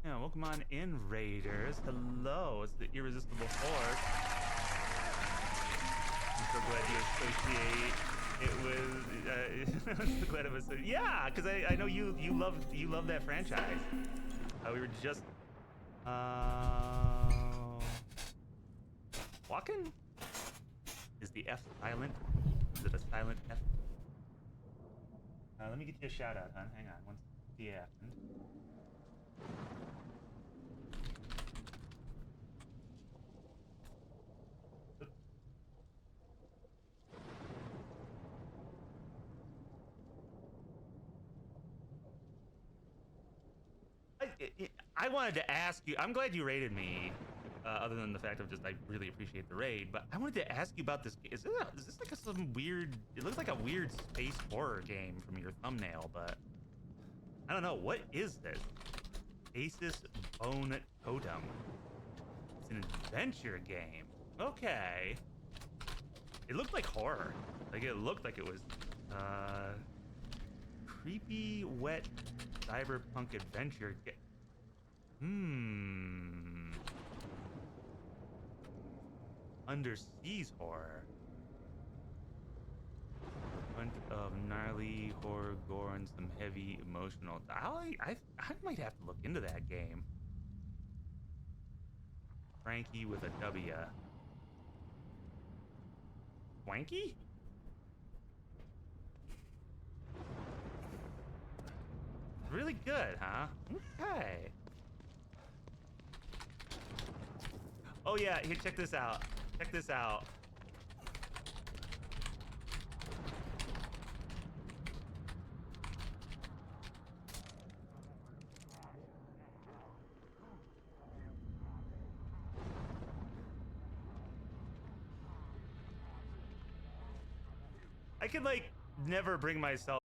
Yeah, welcome on in, Raiders. Hello, it's the Irresistible Force. I'm so glad you associate it with. I'm so glad of us. Yeah, because I know you love that franchise. We were just walking. Is the F silent? Is it a silent F? Let me get you a shout out, hon. Hang on, once the happened. I wanted to ask you, I'm glad you raided me, other than the fact of just I really appreciate the raid, but I wanted to ask you about this. Is this like some weird, it looks like a weird space horror game from your thumbnail, but I don't know, what is this? STASIS Bone Totem. It's an adventure game. Okay. It looked like horror. Like it looked like it was creepy, wet, cyberpunk adventure game. Underseas horror. A bunch of gnarly horror, gore, and some heavy emotional. I might have to look into that game. Frankie with a W. Swanky? Really good, huh? Okay. Oh yeah, here, check this out. Check this out. I could like never bring myself